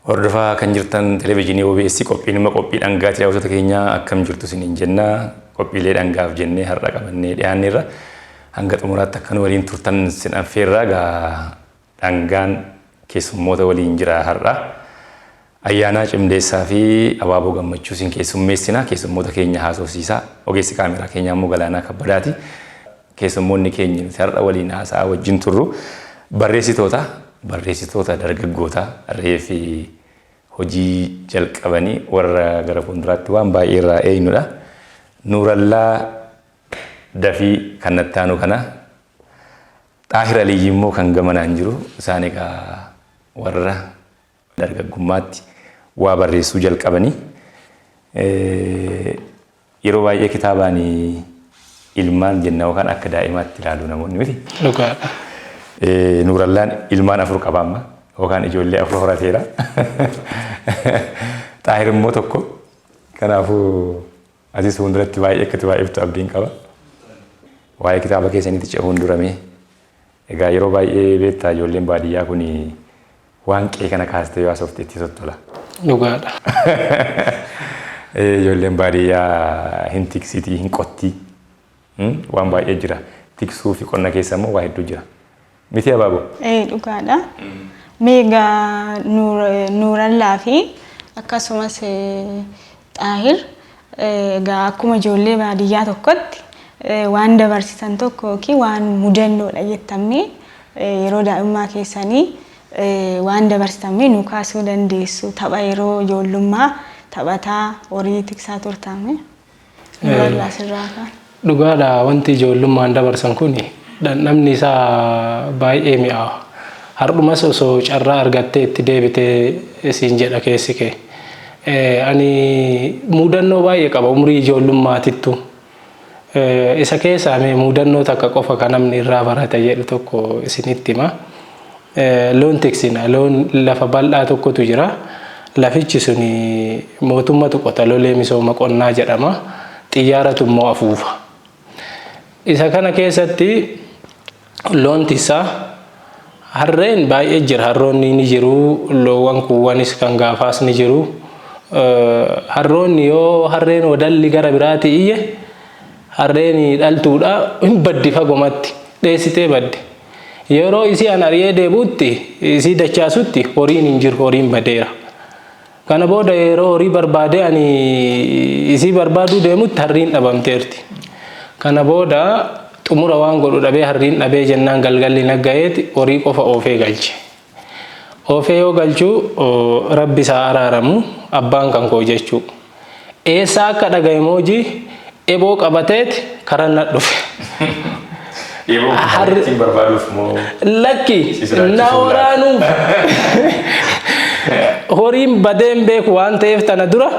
Hordofaa kan jirtan televezyiinii OBS qophiinuma qophii dhangaatii daawwattoota keenyaa akkam jirtu isiniin jenna. Qophiilee dhangaaf jennee har'a qabannee dhiyaanneerra. Hanga xumuraatti akkan waliin turtan sin affeerraa gaa dhangaan keessummoota waliin jira har'a. Ayyaanaa Cimdeessaa fi Abaaboo Gammachuu sin keessummeessina. Keessummoota keenya haasofsiisaa. Ogeessi kaameraa keenyaa immoo Galaanaa Kabbadaati. Keessummoonni keenya nuti har'a waliin haasa'aa wajjin turru barreessitoota dargaggoota reefi hojii jalqabanii warra gara fuulduraatti waan baay'ee irraa eeynudha. Nuurallaa Dafii kan nattaanu kana Xaahir Aliyyi immoo kan gamanaan jiru isaan egaa warra dargaggummaatti waa barreessuu jalqabanii yeroo baay'ee kitaabaan ilmaan jenna yookaan akka daa'imaatti ilaalu namoonni miti. Dhugaadha. Nuurallaan ilmaan 4 qaba amma yookaan ijoollee 4 horateera. Xaahir immoo tokko. Kanaafuu asis fuulduratti baay'ee akkati baay'eeftu abdiin qaba. Waa'ee kitaaba keessanitti ce'uun duramee egaa yeroo baay'ee beektaa ijoolleen baadiyyaa kun waan qe'ee kana kaastee yoo haasofte itti tottola. Dhugaadha. Ijoolleen baadiyyaa hin tiksitii hin qottii waan baay'ee jira. Tiksuu fi qonna keessa immoo waa hedduu jira. Miti Abaaboo? Dhugaadha. Meegaa Nuurallaa fi akkasumas Xaahir egaa akkuma ijoollee baadiyyaa tokkotti waan dabarsitan tokko yookiin waan mudannoodha jettamee yeroo daa'immaa keessanii waan dabarsitamee nu kaasuu dandeessu. Tapha yeroo ijoollummaa taphataa horii tiksaa turtame. Nuurallaa sirraa kan. Dhugaadha, wanti ijoollummaan dabarsan kun dhandhamni isaa baay'ee mi'aawa. Har'umas osoo carraa argattee itti deebitee isiin jedha keessi kee. Ani mudannoo baay'ee qaba umurii ijoollummaatittu. Isa keessaa mudannoo takka qofa kan namni irraa barata jedhu tokko isinitti hima. Loon tiksina. Loon lafa bal'aa tokkotu jira. Lafichi suni mootummatu qota, lolee misooma qonnaa jedhama. Xiyyaaratu immoo afuufa. Isa kana keessatti loon tisaa harreen baay'ee jira. Harroonni ni jiru, loowwan kuuwwanis kan gaafaas ni jiru. Harroonni yoo harreen wadalli gara biraati iyye harreen dhaltuudha hin baddi fagomatti dheessitee baddi. Yeroo isii an ari'ee deebuutti isii dachaasutti horiin hin jiru, horiin badeera. Kana booda yeroo horii barbaade ani isii barbaaduu deemutti harriin dhabamteerti. Kana booda xumura waan godhu dhabee harriin dhabee jennaan galgalli naggayeeti horii qofa oofee galche. Oofee yoo galchuu rabbi isaa araaramu abbaan kan koo jechuu. Eessaa akka dhagaye moojii eboo qabateeti karan na dhufe. Eboo qabateetiin barbaaduuf moo? Lakki na waraanuuf. Horiin badeen beeku waan ta'eef tana dura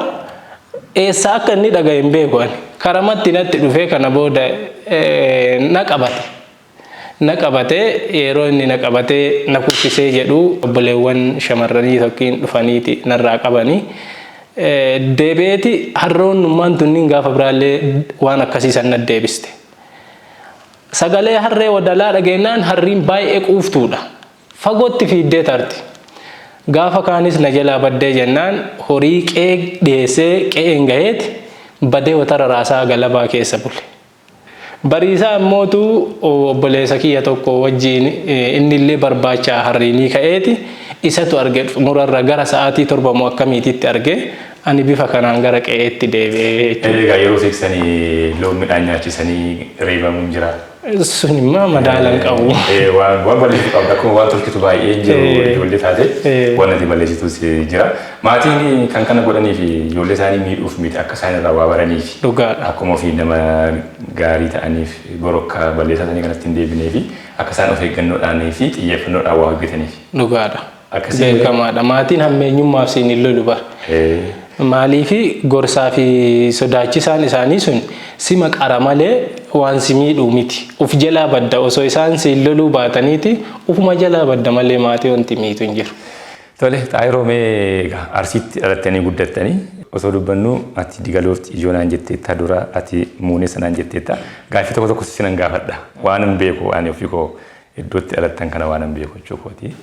eessaa akka inni dhagaye hin beeku ani. Karamatti natti dhufee kana booda na qabate. Na qabatee yeroo inni na qabatee na kuffisee jedhu obboleewwan shamarranii tokkiin dhufaniiti narraa qabanii. Deebi'eeti harroonnummaan tunniin gaafa biraallee waan akkasii san na deebiste. Sagalee harree wadalaa dhageenyaan harriin baay'ee quuftuudha. Fagootti fiiddee tarti. Gaafa kaanis na jalaa baddee jennaan horii qe'ee dhiyeessee qe'een gaheeti badee watara raasaa galabaa keessa bule. Bariisaa immootu obboleessa kiyya tokko wajjiin inni illee barbaacha harriinii ka'eeti isatu arge murarra gara sa'aatii 7 moo akkamiititti arge ani bifa kanaan gara qe'eetti deebi'ee jechuudha. Egaa yeroo seeksanii loon midhaan nyaachisanii reebamuun jira. Sun immoo madaalan qabu. Waan balleessitu qabda akkuma waan tolchitu baay'ee jiru ijoollee taate waan ati balleessitus jira. Maatiin kan kana godhanii fi ijoollee isaanii miidhuuf miti akka isaan irraa waa baraniif. Dhugaadha. Akkuma ofii nama gaarii ta'aniif borokkaa balleessaa isaanii kanatti hin deebinee fi akka isaan of eeggannoodhaan fi xiyyeeffannoodhaan waa hojjetaniif. Dhugaadha. Beekamaadha. Maatiin hammeenyummaaf siin hin lolu bara. Maaliifi gorsaa fi sodaachisaan isaanii sun sima qara malee waan si miidhuu miti. Uf jalaa badda osoo isaan siin loluu baataniiti ufuma jalaa badda malee maatii wanti miitu hin jiru. Tole Xaahiroo mee Arsiitti dhalattanii guddattanii osoo dubbannu ati Digaloofti ijoonaan jetteetta dura ati Muuneessanaan jetteetta gaaffii tokko tokko sinan gaafadha. Waan hin beeku ani ofii koo iddootti dhalattan kana waan hin beeku jechuukooti.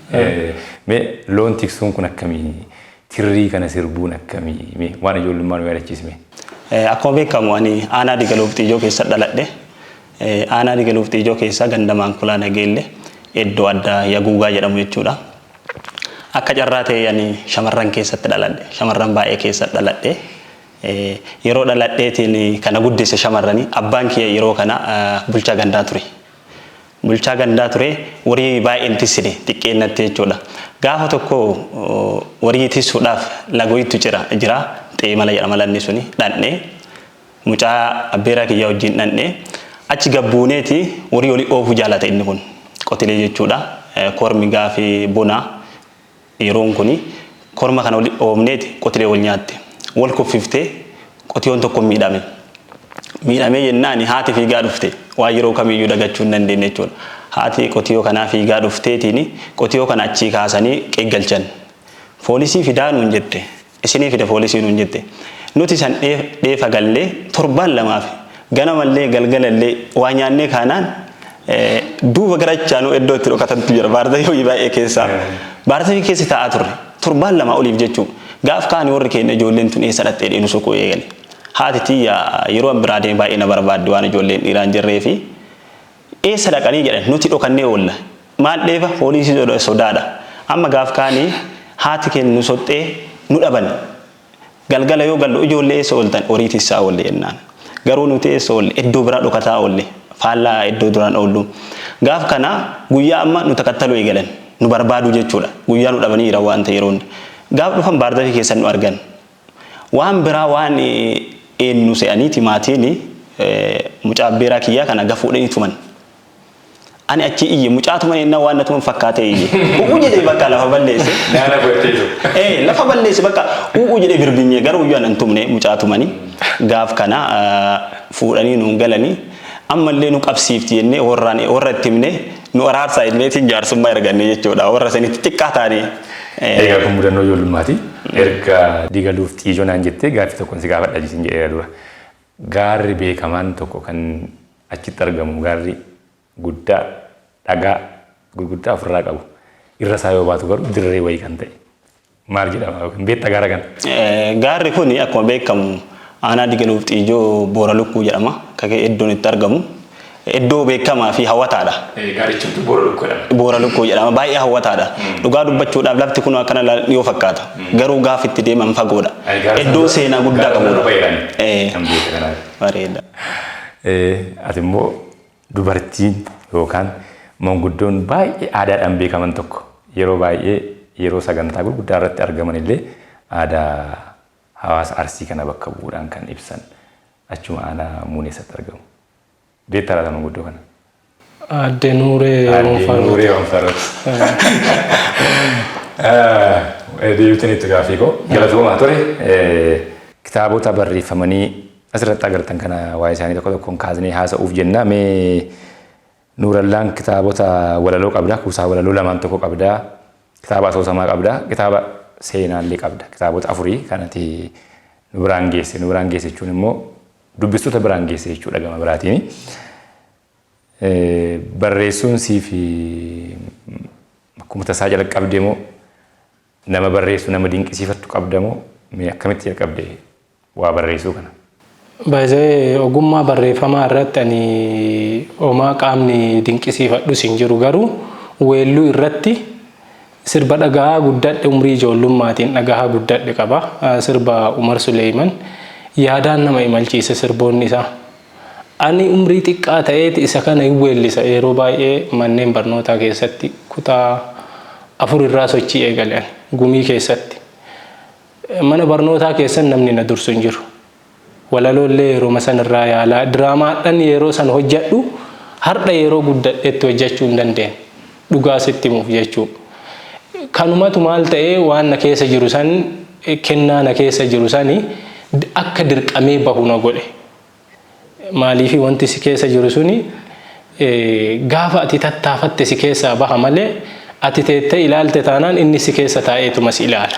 Mee loon tiksuun kun akkamii kirrii kana sirbuun akkamii waan ijoollummaa nu yaadachiisme. Akkuma beekamu ani aanaa Digaloo fi Xiijoo keessa dhaladhe. Aanaa Digaloo fi Xiijoo keessa gandamaan kulaa nageelle iddoo addaa Yaguugaa jedhamu jechuudha. Akka carraa ta'e ani shamarran keessatti dhaladhe. Shamarran baay'ee keessatti dhaladhe. Yeroo dhaladheetiin kana guddise shamarranii abbaan kiyya yeroo kana bulchaa gandaa ture. Bulchaa gandaa ture warii baay'een tissine xiqqeennatti jechuudha. Gaafa tokko warii tissuudhaaf lagoytu jira ta'ee mala jedhama lanni suni dhandhee mucaa abbeeraa kiyyaa wajjin dhandhee achi gabbuuneeti warii olii oofuu jaalata inni kun qotilee jechuudha. Kormi gaafi bonaa yeroon kuni korma kana olii oofneeti qotilee wal nyaatte. Wal kuffiftee qotiyoon tokko miidhame. Miidhamee jennaani haati fiigaa dhufte waa yeroo kamiyyuu dagachuu hin dandeenye jechuudha. Haati qotiyoo kanaa fiigaa dhufteetiin qotiyoo kana achii kaasanii qeeggalchan. Poolisii fidaa nuun jette. Isinii fide poolisii nuun jette. Nuti san dheefa gallee torban lamaaf ganamallee galgalallee waa nyaannee kaanaan duuba garachaanuu iddoo itti dhokatantu jira. Baardayyoo baay'ee keessaa. Baardayyoo keessa taa'aa turre. Torban lama oliif jechuudha. Gaaf kaanii warri keenya ijoolleen tun eessa dhattee dheenu sokoo eegale. Haati tiyya yeroo biraa deemee baay'ee na barbaadde waan ijoolleen dhiiraan jirree fi eessa dhaqanii jedhan nuti dhokannee oolla. Maal dheefa poolisii sodaadha. Amma gaaf kaanii haati keenya nu soxxee nu dhaban. Galgala yoo gallu ijoollee eessa ooltan horii tissaa oolle jennaan. Garuu nuti eessa oolle iddoo biraa dhokataa oolle. Faallaa iddoo duraan oollu. Gaaf kana guyyaa amma nu takattaluu eegalan. Nu barbaadu jechuudha. Guyyaa nu dhabanii jira waan ta'e yeroon. Gaaf dhufan baardafii keessan nu argan. Waan biraa waan eenyu se'aniiti maatiin mucaa abbeeraa kiyyaa kana gafuudhanii tuman. Ani achi iyye mucaa tuman ennaa waan natuman fakkaatee iyye. U'uu jedhee bakka lafa balleesse. Naana godhatee lafa balleesse bakka u'uu jedhee birbinyee gara guyyaan hin tumne mucaa tumanii. Gaaf kana fuudhanii nuun galanii ammallee nu qabsiifti jennee warra itti himne nu araarsaa jenneetiin jaarsummaa erganne jechuudha. Warra sanitti xiqqaa taanee. Egaa kun mudannoo ijoollummaati. Erga Digaloo fi Xiijoo naan jettee gaaffii tokkoon si gaafadha jisin jedhee dura. Gaarri beekamaan tokko kan achitti argamu gaarri guddaa dhagaa gurguddaa ofirraa qabu. Irra isaa yoo baatu garuu dirree wayii kan ta'e. Maal jedhama yookiin beektaa gaara kana? Gaarri kun akkuma beekamu aanaa Digaloo fi Xiijoo Boora Lukkuu jedhama. Kakee iddoon itti argamu. Iddoo beekamaa fi hawwataadha. Gaarichi Boora Lukkuu jedhama. Boora Lukkuu jedhama. Baay'ee hawwataadha. Dhugaa dubbachuudhaaf lafti kun akkana yoo fakkaata. Garuu gaafa itti deeman fagoodha. Iddoo seenaa guddaa qabudha. Bareeda. Ati immoo dubartiin yookaan manguddoon baay'ee aadaadhaan beekaman tokko yeroo baay'ee yeroo sagantaa gurguddaa irratti argaman illee aadaa hawaasa Arsii kana bakka bu'uudhaan kan ibsan achuma aanaa Muuneessatti argamu. Beektaa laata manguddoo kana? Aadde Nuuree Wanfaroot. Deebitiin itti gaaffii koo galatoomaa ture. Kitaabota barreeffamanii asirratti agartan kana waa'ee isaanii tokko tokkoon kaasnee haasa'uuf jenna. Mee Nuurallaan kitaabota walaloo qabda. Kuusaa walaloo lamaan tokko qabda. Kitaaba asoosamaa qabda. Kitaaba seenaallee qabda. Kitaabota afurii kanatti nu biraan geesse. Nu biraan geesse jechuun immoo dubbistoota biraan geesse jechuudha gama biraatiin. Barreessuun siif akkuma tasaa jalqabde moo nama barreessu nama dinqisiifattu qabda moo mee akkamitti jalqabde waa barreessuu kana? Baay'ee ogummaa barreeffamaa irratti ani homaa qaamni dinqisiifadhus hin jiru garuu weelluu irratti sirba dhagaa guddadhe umrii ijoollummaatiin dhagaa guddadhe qaba. Sirba Umar Suleeman yaadaan nama imalchiise sirboonni isaa. Ani umrii xiqqaa ta'eeti isa kana hin weellisa yeroo baay'ee manneen barnootaa keessatti kutaa 4 irraa sochii eegalan gumii keessatti. Mana barnootaa keessan namni na dursu hin jiru. Walalollee yeroo san irraa yaalaa diraamaadhaan yeroo san hojjedhu har'a yeroo guddadheetti hojjechuu hin dandeenye. Dhugaa sitti himuuf jechuudha. Kanumatu maal ta'ee waan na keessa jiru san kennaa na keessa jiru sani akka dirqamee bahu na godhe. Maaliifi wanti si keessa jiru suni gaafa ati tattaafatte si keessaa baha malee ati teettee ilaalte taanaan inni si keessa taa'eetuma si ilaala.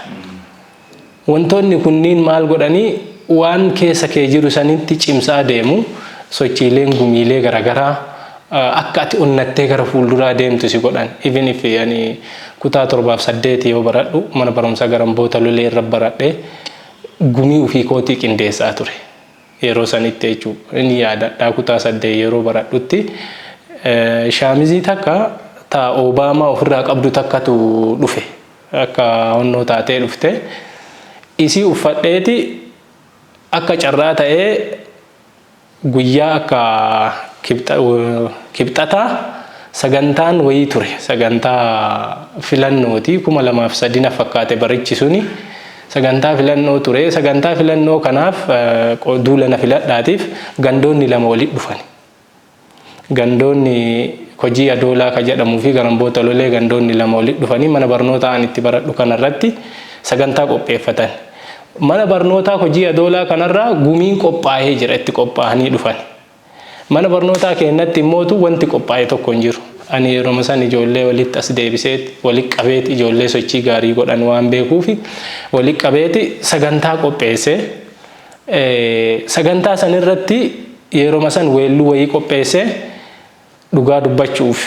Wantoonni kunniin maal godhanii waan keessa kee jiru sanitti cimsaa deemu sochiileen gumiilee garaagaraa akka ati onnattee gara fuulduraa deemtu si godhan. Even if yani kutaa 7-8 yoo baradhu mana barumsaa Garamboota Lolee irra baradhee gumii ofii kootii qindeessaa ture. Yeroo sanitti jechuudha. Inni yaadadhaa kutaa 8 yeroo baradhutti shaamizii takka taa Obaamaa ofirraa qabdu takkatu dhufe. Akka honnoo taatee dhufte. Isii uffadheeti akka carraa ta'ee guyyaa akka kibxataa sagantaan wayii ture. Sagantaa filannooti 2003 na fakkaate barichi suni. Sagantaa filannoo ture. Sagantaa filannoo kanaaf duula na filadhaatiif gandoonni 2 walitti dhufan. Gandoonni hojii adoolaa ka jedhamuu fi Garamboota Lolee gandoonni 2 walitti dhufanii mana barnootaa ani itti baradhu kanarratti sagantaa qopheeffatan. Mana barnootaa hojii adoolaa kanarraa gumiin qophaa'ee jira itti qophaa'anii dhufan. Mana barnootaa keenyatti immootu wanti qophaa'e tokko hin jiru. Ani yeroo san ijoollee walitti as deebiseet walitti qabeeti ijoollee sochii gaarii godhan waan beekuufi walitti qabeeti sagantaa qopheesse. Sagantaa sanirratti yeroo san weelluu wayii qopheesse dhugaa dubbachuuf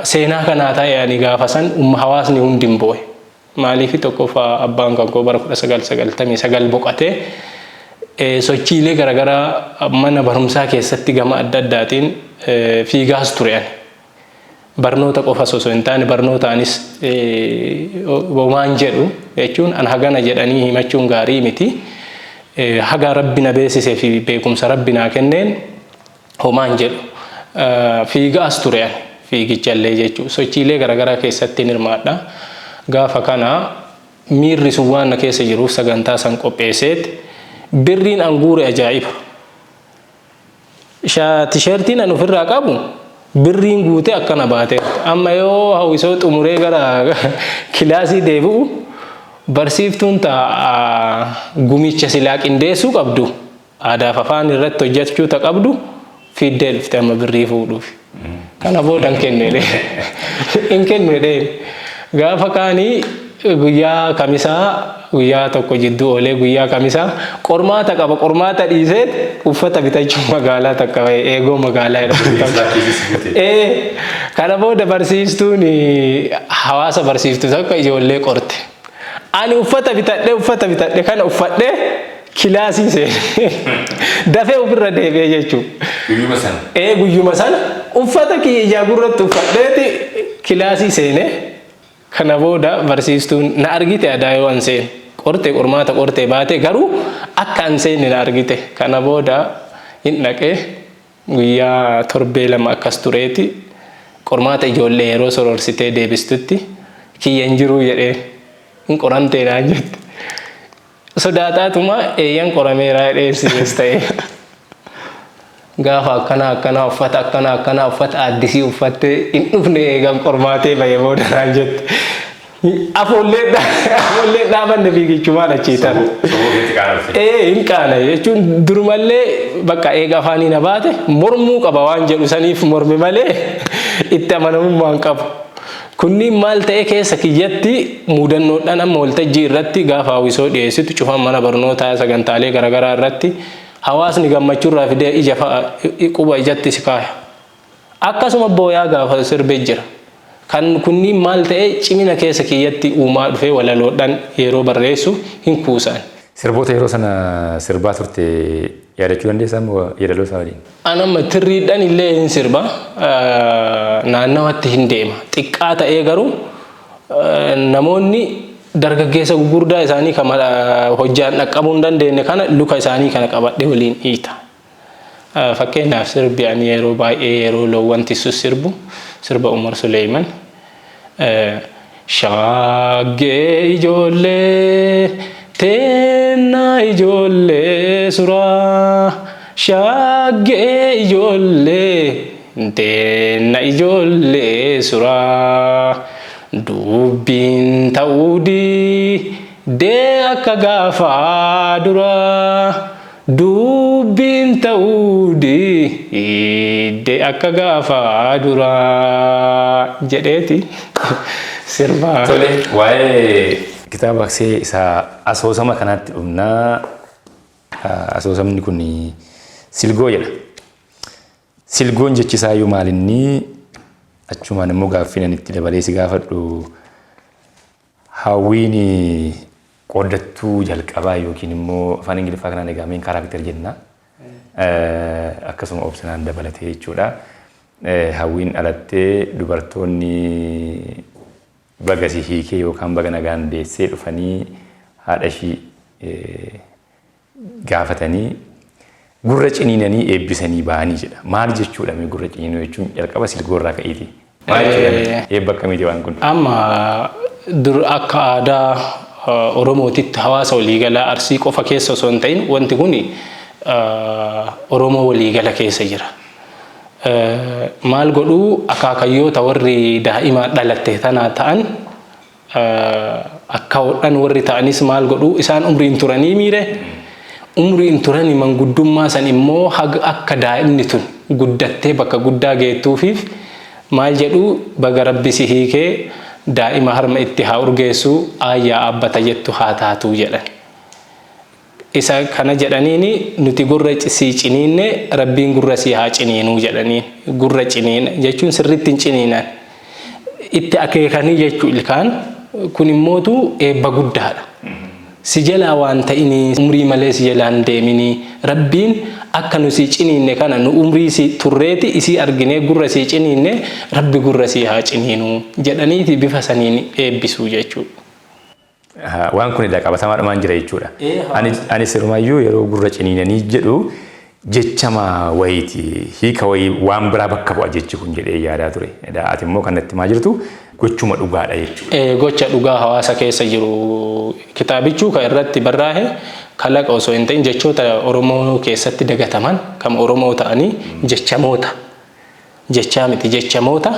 seenaa kanaa ta'e ani gaafa san hawaasni hundi hin boo'e. Maaliif tokkoffaa abbaan kan koo bara 1999 boqotee sochiilee garaagaraa mana barumsaa keessatti gama adda addaatiin fiigaas ture ani. Barnoota qofa osoo hin taane barnootaanis waan jedhu jechuun an hagana jedhanii himachuun gaarii miti. Haga Rabbi na beeksisee fi beekumsa Rabbi naa kenneen homaan jedhu. Fiigaas ture ani fiigichallee jechuudha. Sochiilee garaagaraa keessatti hirmaadha. Gaafa kana miirri sun waan na keessa jiruuf sagantaa san qopheesseet birriin anguure ajaa'iba. Tisheertiin an ofirraa qabu birriin guutee akkana baatee amma yoo hawwisoo xumuree gara kilaasii deebi'u barsiiftuun gumicha silaa qindeessuu qabdu aadaaf afaan irratti hojjechuu ta qabdu fiiddee dhufte amma birrii fuudhuuf. Kana booda hin kennuudheen. Gaafa kaanii guyyaa kamisaa guyyaa tokko jidduu oolee guyyaa kamisaa qormaata qaba qormaata dhiiseet uffata bitachuu magaalaa takka eegoo magaalaa jedhamu. Kana booda barsiistuun hawaasa barsiiftu takka ijoollee qorte. Ani uffata bitadhe kana uffadhe kilaasii seene dafee ofirra deebi'ee jechuudha. Guyyuma sana. Guyyuma sana uffata kiyya gurratti uffadheeti kilaasii seene. Kana booda barsiistuun na argite adaa yoo an seene qorte qormaata qorte baate garuu akka an seene na argite. Kana booda hin dhaqee guyyaa 7 akkas tureeti qormaata ijoollee yeroo sororsitee deebistutti kiyya hin jiru jedhee hin qoramtee naan jette. Sodaataatuma eeyyan qorameeraa jedhee sinis ta'e. Gaafa akkana uffata addisii uffattee hin dhufne eegan qormaatee bahe booda naan jette. Afoollee dhaabanne fiigichumaan achiitan. Hin qaana jechuun durumallee bakka eega afaanii na baate mormuu qaba waan jedhu saniif morme malee itti amanamummaan qabu. Kunniin maal ta'e keessa kiyyatti muudannoodhaan amma waltajjii irratti gaafa hawwisoo dhiyeessitu cufan mana barnootaa sagantaalee garaagaraa irratti hawaasni gammachuurraa fidee ija quba ijatti si kaaya. Akkasuma booyaa gaafa sirbee jira. Kan kunniin maal ta'e cimina keessa kiyyatti uumaa dhufee walaloodhaan yeroo barreessu hin kuusan. Sirboota yeroo sana sirbaa turte yaadachuu dandeessaa moo yeedaloo isaa waliin? Anamma tirriidhaan illee hin sirba naannawatti hin deema. Xiqqaa ta'ee garuu namoonni dargaggeessa gurguddaa isaanii kan hojjaan dhaqqabuu hin dandeenye kana luka isaanii kana qabadhe waliin hiita. Fakkeenyaaf sirbi ani yeroo baay'ee yeroo loowwan tissus sirbu sirba Umar Suleeman. Shaggee ijoollee teenna ijoollee suuraa shaggee ijoollee teenna ijoollee suuraa dubbiin ta'uudii dee akka gaafaa duraa dubbiin ta'uudii dee akka gaafaa duraa jedheeti sirbaa. Tole waa'ee kitaaba isaa asoosama kanatti dhumnaa asoosamni kun silgoo jedha. Silgoon jechi isaayyuu maalinni achumaan immoo gaaffiin ani itti dabalee si gaafadhu hawwiin qooddattuu jalqabaa yookiin immoo afaan Ingiliffaa kanaan egaa main kaaraakter jenna. Akkasuma obsinaan dabalatee jechuudha. Hawwiin dhalattee dubartoonni baga si hiikee yookaan baga nagaan deessee dhufanii haadha ishii gaafatanii gurra ciniinanii eebbisanii ba'anii jedha. Maal jechuudha mee gurra ciniinuu jechuun jalqaba silgoorraa ka'eeti. Maal jechuudha eebba akkamiiti waan kun? Amma dur akka aadaa Oromootitti hawaasa waliigalaa Arsii qofa keessa osoo hin ta'in wanti kun Oromoo waliigala keessa jira. Maal godhuu akaakayyoota warri daa'ima dhalatte tanaa ta'an akka hodhan warri ta'anis maal godhuu isaan umriin turanii miire umriin turanii manguddummaa san immoo haga akka daa'imni tun guddattee bakka guddaa geettuufiif maal jedhuu baga rabbi si hiikee daa'ima harma itti haa urgeessu ayyaa abbata jettu haa taatu jedhan. Isa kana jedhaniini nuti gurra si ciniinne rabbiin gurra si haa ciniinuu jedhaniin gurra ciniina jechuun sirriitti hin ciniinan itti akeekanii jechuu ilkaan kun immootu eebba guddaadha. Si jalaa waan ta'inii umrii malee si jalaan deeminii rabbiin akka nu si ciniinne kana nu umrii si turreeti isii arginee gurra si ciniinne rabbi gurra si haa ciniinuu jedhaniiti bifa saniin eebbisuu jechuudha. Waan kun edaa qabatamaadhumaan jira jechuudha. Ani sirumayyuu yeroo gurra ciniinanii jedhu jechama wayiiti hiika wayii waan biraa bakka bu'a jechi kun jedhee yaadaa ture. Ati immoo kan natti maa jirtu gochuma dhugaadha jechuudha. Gocha dhugaa hawaasa keessa jiru kitaabichuu kan irratti barraa'e kalaqa osoo hin ta'in jechoota Oromoo keessatti dagataman kan Oromoo ta'anii jechamoota. Jechaa miti jechamoota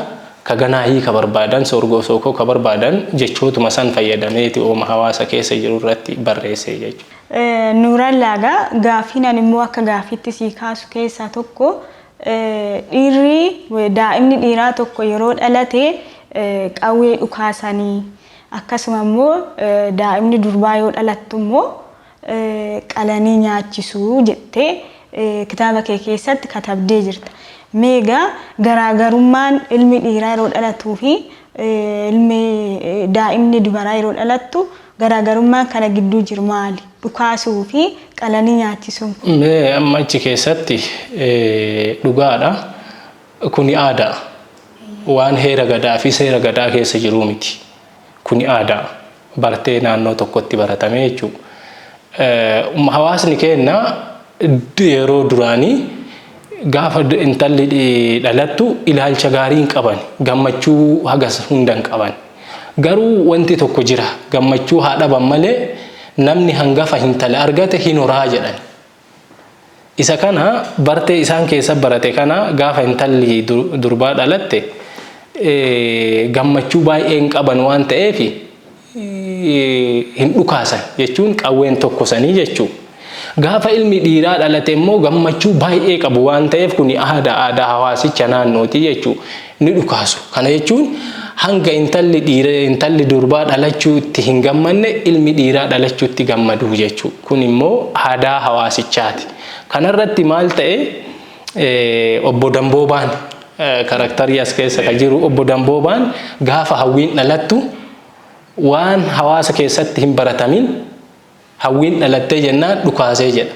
kaganaa hiika barbaadan sorgoo sookoo ka barbaadan jechootuma san fayyadameeti ooma hawaasa keessa jiru irratti barreessee jechuudha. Nuuraan laagaa gaaffiin immoo akka gaaffiitti sii kaasu keessaa tokko dhiirri daa'imni dhiiraa tokko yeroo dhalate qawwee dhukaasanii akkasuma immoo daa'imni durbaa yoo dhalattu immoo qalanii nyaachisuu jettee kitaaba kee keessatti katabdee jirta. Meegaa garaagarummaan ilmi dhiiraa yeroo dhalatuu fi ilmi daa'imni dubaraa yeroo dhalattu garaagarummaan kana gidduu jiru maali? Dhukaasuu fi qalanii nyaachisuun. Amma achi keessatti dhugaadha. Kuni aadaa. Waan heera gadaa fi seera gadaa keessa jiru miti. Kuni aadaa. Bartee naannoo tokkotti baratame jechuudha. Hawaasni keenya yeroo duraanii gaafa intalli dhalattu ilaalcha gaarii hin qaban gammachuu hagas hundan qaban garuu wanti tokko jira gammachuu haa dhaban malee namni hangafa intala argate hin horaa jedhan isa kana bartee isaan keessa barate kana gaafa intalli durbaa dhalatte gammachuu baay'ee hin qaban waan ta'eef hin dhukaasan jechuun qawween tokkosanii jechuudha. Gaafa ilmi dhiiraa dhalate immoo gammachuu baay'ee qabu waan ta'eef kun aadaa hawaasicha naannooti jechuudha. Ni dhukaasu. Kana jechuun hanga intalli durbaa dhalachuutti hin gammanne ilmi dhiiraa dhalachuutti gammadu jechuudha. Kun immoo aadaa hawaasichaati. Kanarratti maal ta'e obbo Damboobaan karakterii as keessa kan jiru obbo Damboobaan gaafa hawwiin dhalattu waan hawaasa keessatti hin baratamin hawwiin dhalattee jennaan dhukaasee jedha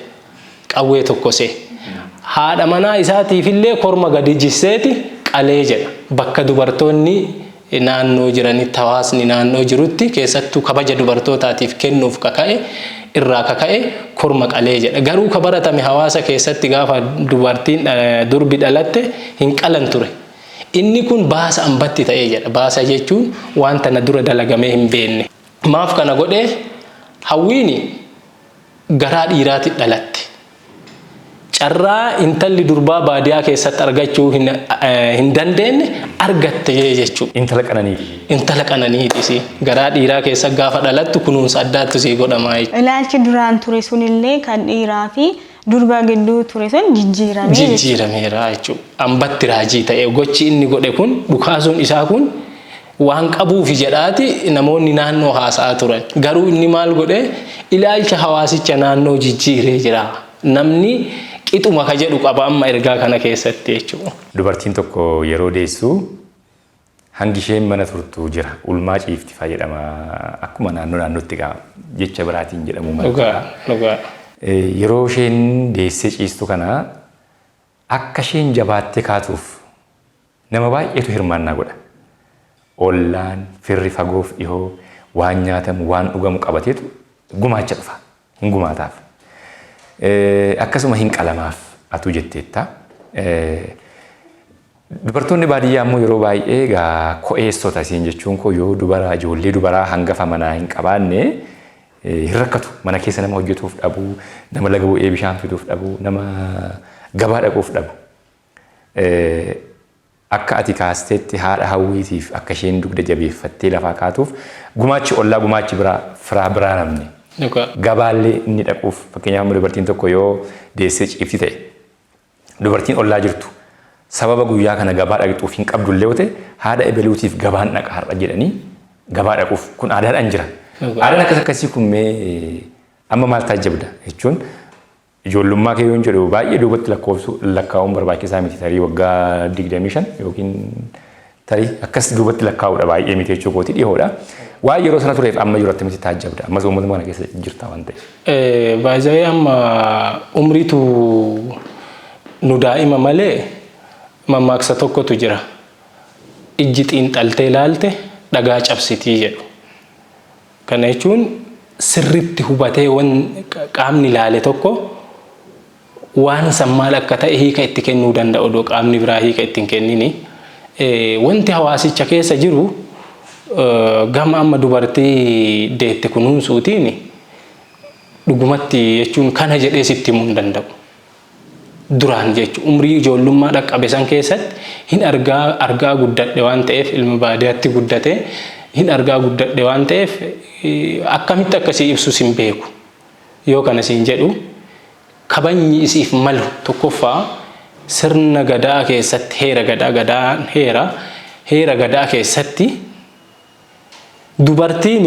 qawwee tokkosee haadha manaa isaatiifillee korma gadi jisseeti qalee jedha bakka dubartoonni naannoo jiranitti hawaasni naannoo jirutti keessattuu kabaja dubartootaatiif kennuuf kaka'e irraa kaka'e korma qalee jedha garuu ka baratame hawaasa keessatti gaafa dubartiin durbi dhalatte hin qalan ture inni kun baasa ambatti ta'ee jedha baasa jechuun wanta na dura dalagamee hin beekne maaf kana godhee hawwiini garaa dhiiraatti dhalatte. Carraa intalli durbaa baadiyaa keessatti argachuu hin dandeenye argatte jechuudha. Intala qananiiti. Intala qananiiti garaa dhiiraa keessa gaafa dhalattu kunuunsa addaatti sii godhamaa jechuudha. Ilaalchi duraan ture sunillee kan dhiiraa fi durbaa gidduu ture sun jijjiiramee jechuudha. Jijjiirameera jechuudha. Ambatti raajii ta'e gochi inni godhe kun dhukaasuun isaa kun waan qabuufi jedhaati namoonni naannoo haasa'aa turan garuu inni maal godhe ilaalcha hawaasicha naannoo jijjiiree jira namni qixuma ka jedhu qaba amma ergaa kana keessatti jechuudha. Dubartiin tokko yeroo deessu hangi isheen mana turtu jira. Ulmaa ciifti fayyadama akkuma naannootti gaa jecha biraatiin jedhamu malee. Dhugaa. Yeroo isheen deessee ciistu kana akka isheen jabaattee kaatuuf nama baay'eetu hirmaannaa godha. Ollaan firri fagoof dhihoo waan nyaatamu waan dhugamu qabateetu gumaacha dhufa. Hin gumaataaf. Akkasuma hin qalamaaf atu jetteetta. Dubartoonni baadiyyaa ammoo yeroo baay'ee gaa ko'eessota isiin jechuun koo yoo ijoollee dubaraa hangafa manaa hin qabaanne hin rakkatu. Mana keessa nama hojjetuuf dhabu, nama laga bu'ee bishaan fiduuf dhabu, nama gabaa dhaquuf dhabu. Akka ati kaasteetti haadha hawwiitiif akka isheen dugda jabeeffattee lafaa kaatuuf gumaachi ollaa gumaachi biraa firaa biraa namni. Gabaallee inni dhaquuf fakkeenyaaf dubartiin tokko yoo deessee ciifti ta'e dubartiin ollaa jirtu sababa guyyaa kana gabaa dhaqxuuf hin qabdullee yoo ta'e haadha ebeluutiif gabaan dhaqa har'a jedhanii gabaa dhaquuf kun aadaadhaan jira. Aadaan akkasii kun mee amma maal taajjabda jechuun ijoollummaa kee yoon jedhu baay'ee duubatti lakkaa'uun barbaachisaa miti tarii waggaa 25 yookiin tarii akkas duubatti lakkaa'uudha baay'ee miti jechuu kooti dhihoodha. Waan yeroo sana tureef amma jirutti miti taajjabda ammas uummata kana keessa jirta waan ta'eef. Baay'ee amma umriitu nu daa'ima malee mammaaksa tokkotu jira. Ijji xiinxaltee ilaalte dhagaa cabsitii jedhu. Kana jechuun sirriitti hubatee qaamni ilaale tokko waan san maal akka ta'e hiika itti kennuu danda'a odoo qaamni biraa hiika itti hin kennini. Wanti hawaasicha keessa jiru gama amma dubartii deette kunuunsuutiin dhugumatti jechuun kana jedhee sitti himuu hin danda'u. Duraan jechuun umrii ijoollummaa dhaqqabe san keessatti hin argaa guddadhe waan ta'eef ilma baadiyyaatti guddate hin argaa guddadhe waan ta'eef akkamitti akkasii ibsus hin beeku. Yoo kana siin jedhu kabajni isiif malu tokkoffaa sirna gadaa keessatti heera gadaa keessatti dubartiin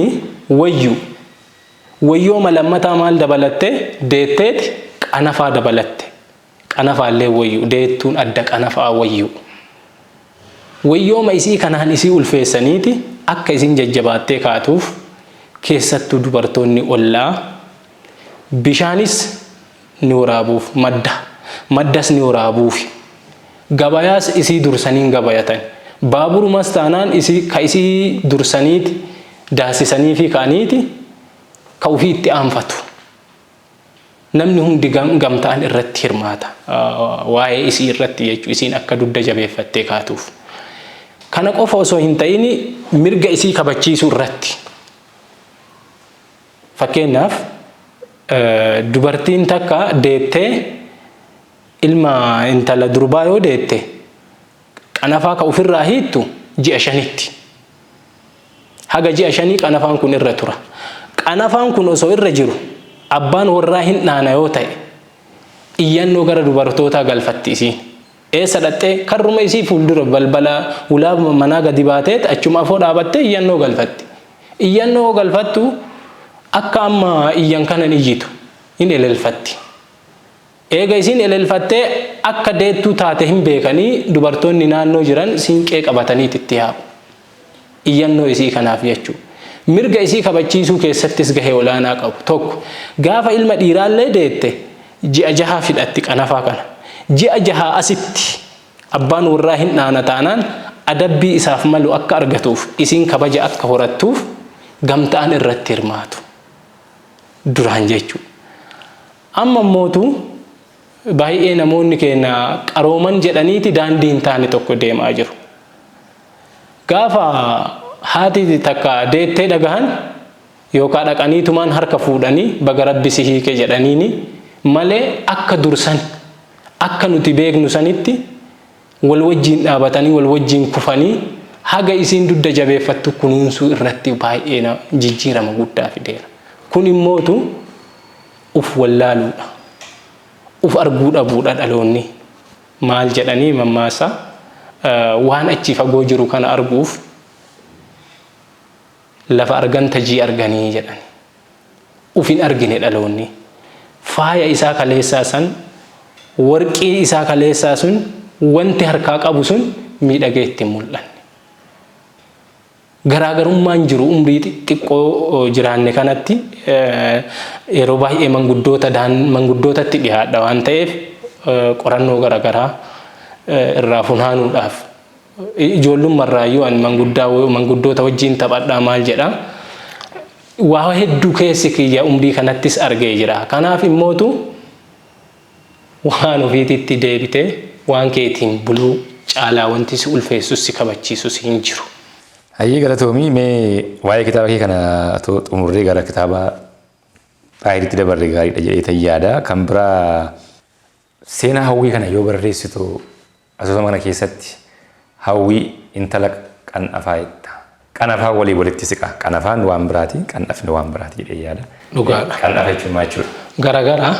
wayyooma lammataa maal dabalatte deetteeti qanafaa dabalatte. Qanafaallee wayyu deettuun adda qanafaa wayyu. Wayyooma isii kanaan isii ulfeessaniiti akka isin jajjabaattee kaatuuf keessattuu dubartoonni ollaa bishaanis ni waraabuuf maddas ni waraabuuf gabayaas isii dursaniin gabayatan baaburumas taanaan isii dursaniiti daasisanii fi kaaniiti ka ofii itti aanfatu. Namni hundi gamtaan irratti hirmaata waa'ee isii irratti jechuun isiin akka dugda jabeeffattee kaatuuf. Kana qofa osoo hin ta'in mirga isii kabachiisuu irratti. Fakkeenyaaf dubartiin takka deettee ilma intala durbaa yoo deette qanafaa ka ofirraa hiittu ji'a 5tti. Haga ji'a 5 qanafaan kun irra tura. Qanafaan kun osoo irra jiru abbaan warraa hin dhaana yoo ta'e iyyannoo gara dubartootaa galfatti isiin. Eessa dhattee karruma isii fuuldura balbala ulaa manaa gadi baateet achuma afoo dhaabattee iyyannoo galfatti. Iyyannoo galfattu akka amma iyyan kanan iyyitu hin elelfatti. Eega isiin elelfattee akka deettuu taate hin beekanii dubartoonni naannoo jiran siinqee qabatanii itti yaa'u. Iyyannoo isii kanaaf jechuudha. Mirga isii kabachiisuu keessattis gahee olaanaa qabu. Tokko gaafa ilma dhiiraallee deette ji'a 6 fidhatti qanafaa kana. Ji'a 6 asitti abbaan warraa hin dhaana taanaan adabbii isaaf malu akka argatuuf isiin kabaja akka horattuuf gamtaan irratti hirmaatu. Duraan jechuudha. Amma mootu baay'ee namoonni keenya qarooman jedhaniiti daandii hin taane tokko deemaa jiru. Gaafa haati takka deettee dhagahan yookaan dhaqaniitumaan harka fuudhanii baga rabbi si hiike jedhaniini malee akka dursan akka nuti beeknu sanitti wal wajjiin dhaabatanii wal wajjiin kufanii haga isiin dugda jabeeffattu kunuunsuu irratti baay'ee jijjiirama guddaa fideera. Kun immootu uf wallaaluudha. Uf arguu dhabuudha dhaloonni. Maal jedhanii mammaasa waan achi fagoo jiru kana arguuf lafa argan tajii arganii jedhan. Uf hin argine dhaloonni. Faaya isaa kaleessaa san warqii isaa kaleessaa sun wanti harkaa qabu sun miidhagee itti mul'anne. garaagarummaan jiru umrii xiqqoo jiraanne kanatti yeroo baay'ee manguddootatti dhiyaadha waan ta'eef qorannoo garaagaraa irraa funaanuudhaaf ijoollummarraayyuu ani manguddoota wajjin taphadhaa maal jedha waa hedduu keessi kiyya umrii kanattis argee jira. Kanaaf immootu waan ofiititti deebitee waan keetiin buluu caalaa wanti si ulfeessus si kabachiisus hin jiru. Hayyee galatoomii mee waa'ee kitaaba kee kana xumurree gara kitaaba Xaahiriitti dabarre gaariidha jedhee yaada. Kan biraa seenaa hawwii kana yoo barreessitu asoosama kana keessatti hawwii intala qan'afaa jetta. Qan'afaa walii walitti siqa. Qan'afaan waan biraati, qan'afni waan biraati jedhee yaada. Dhugaadha. Qan'afa jechuun maal jechuudha? Garaagaraa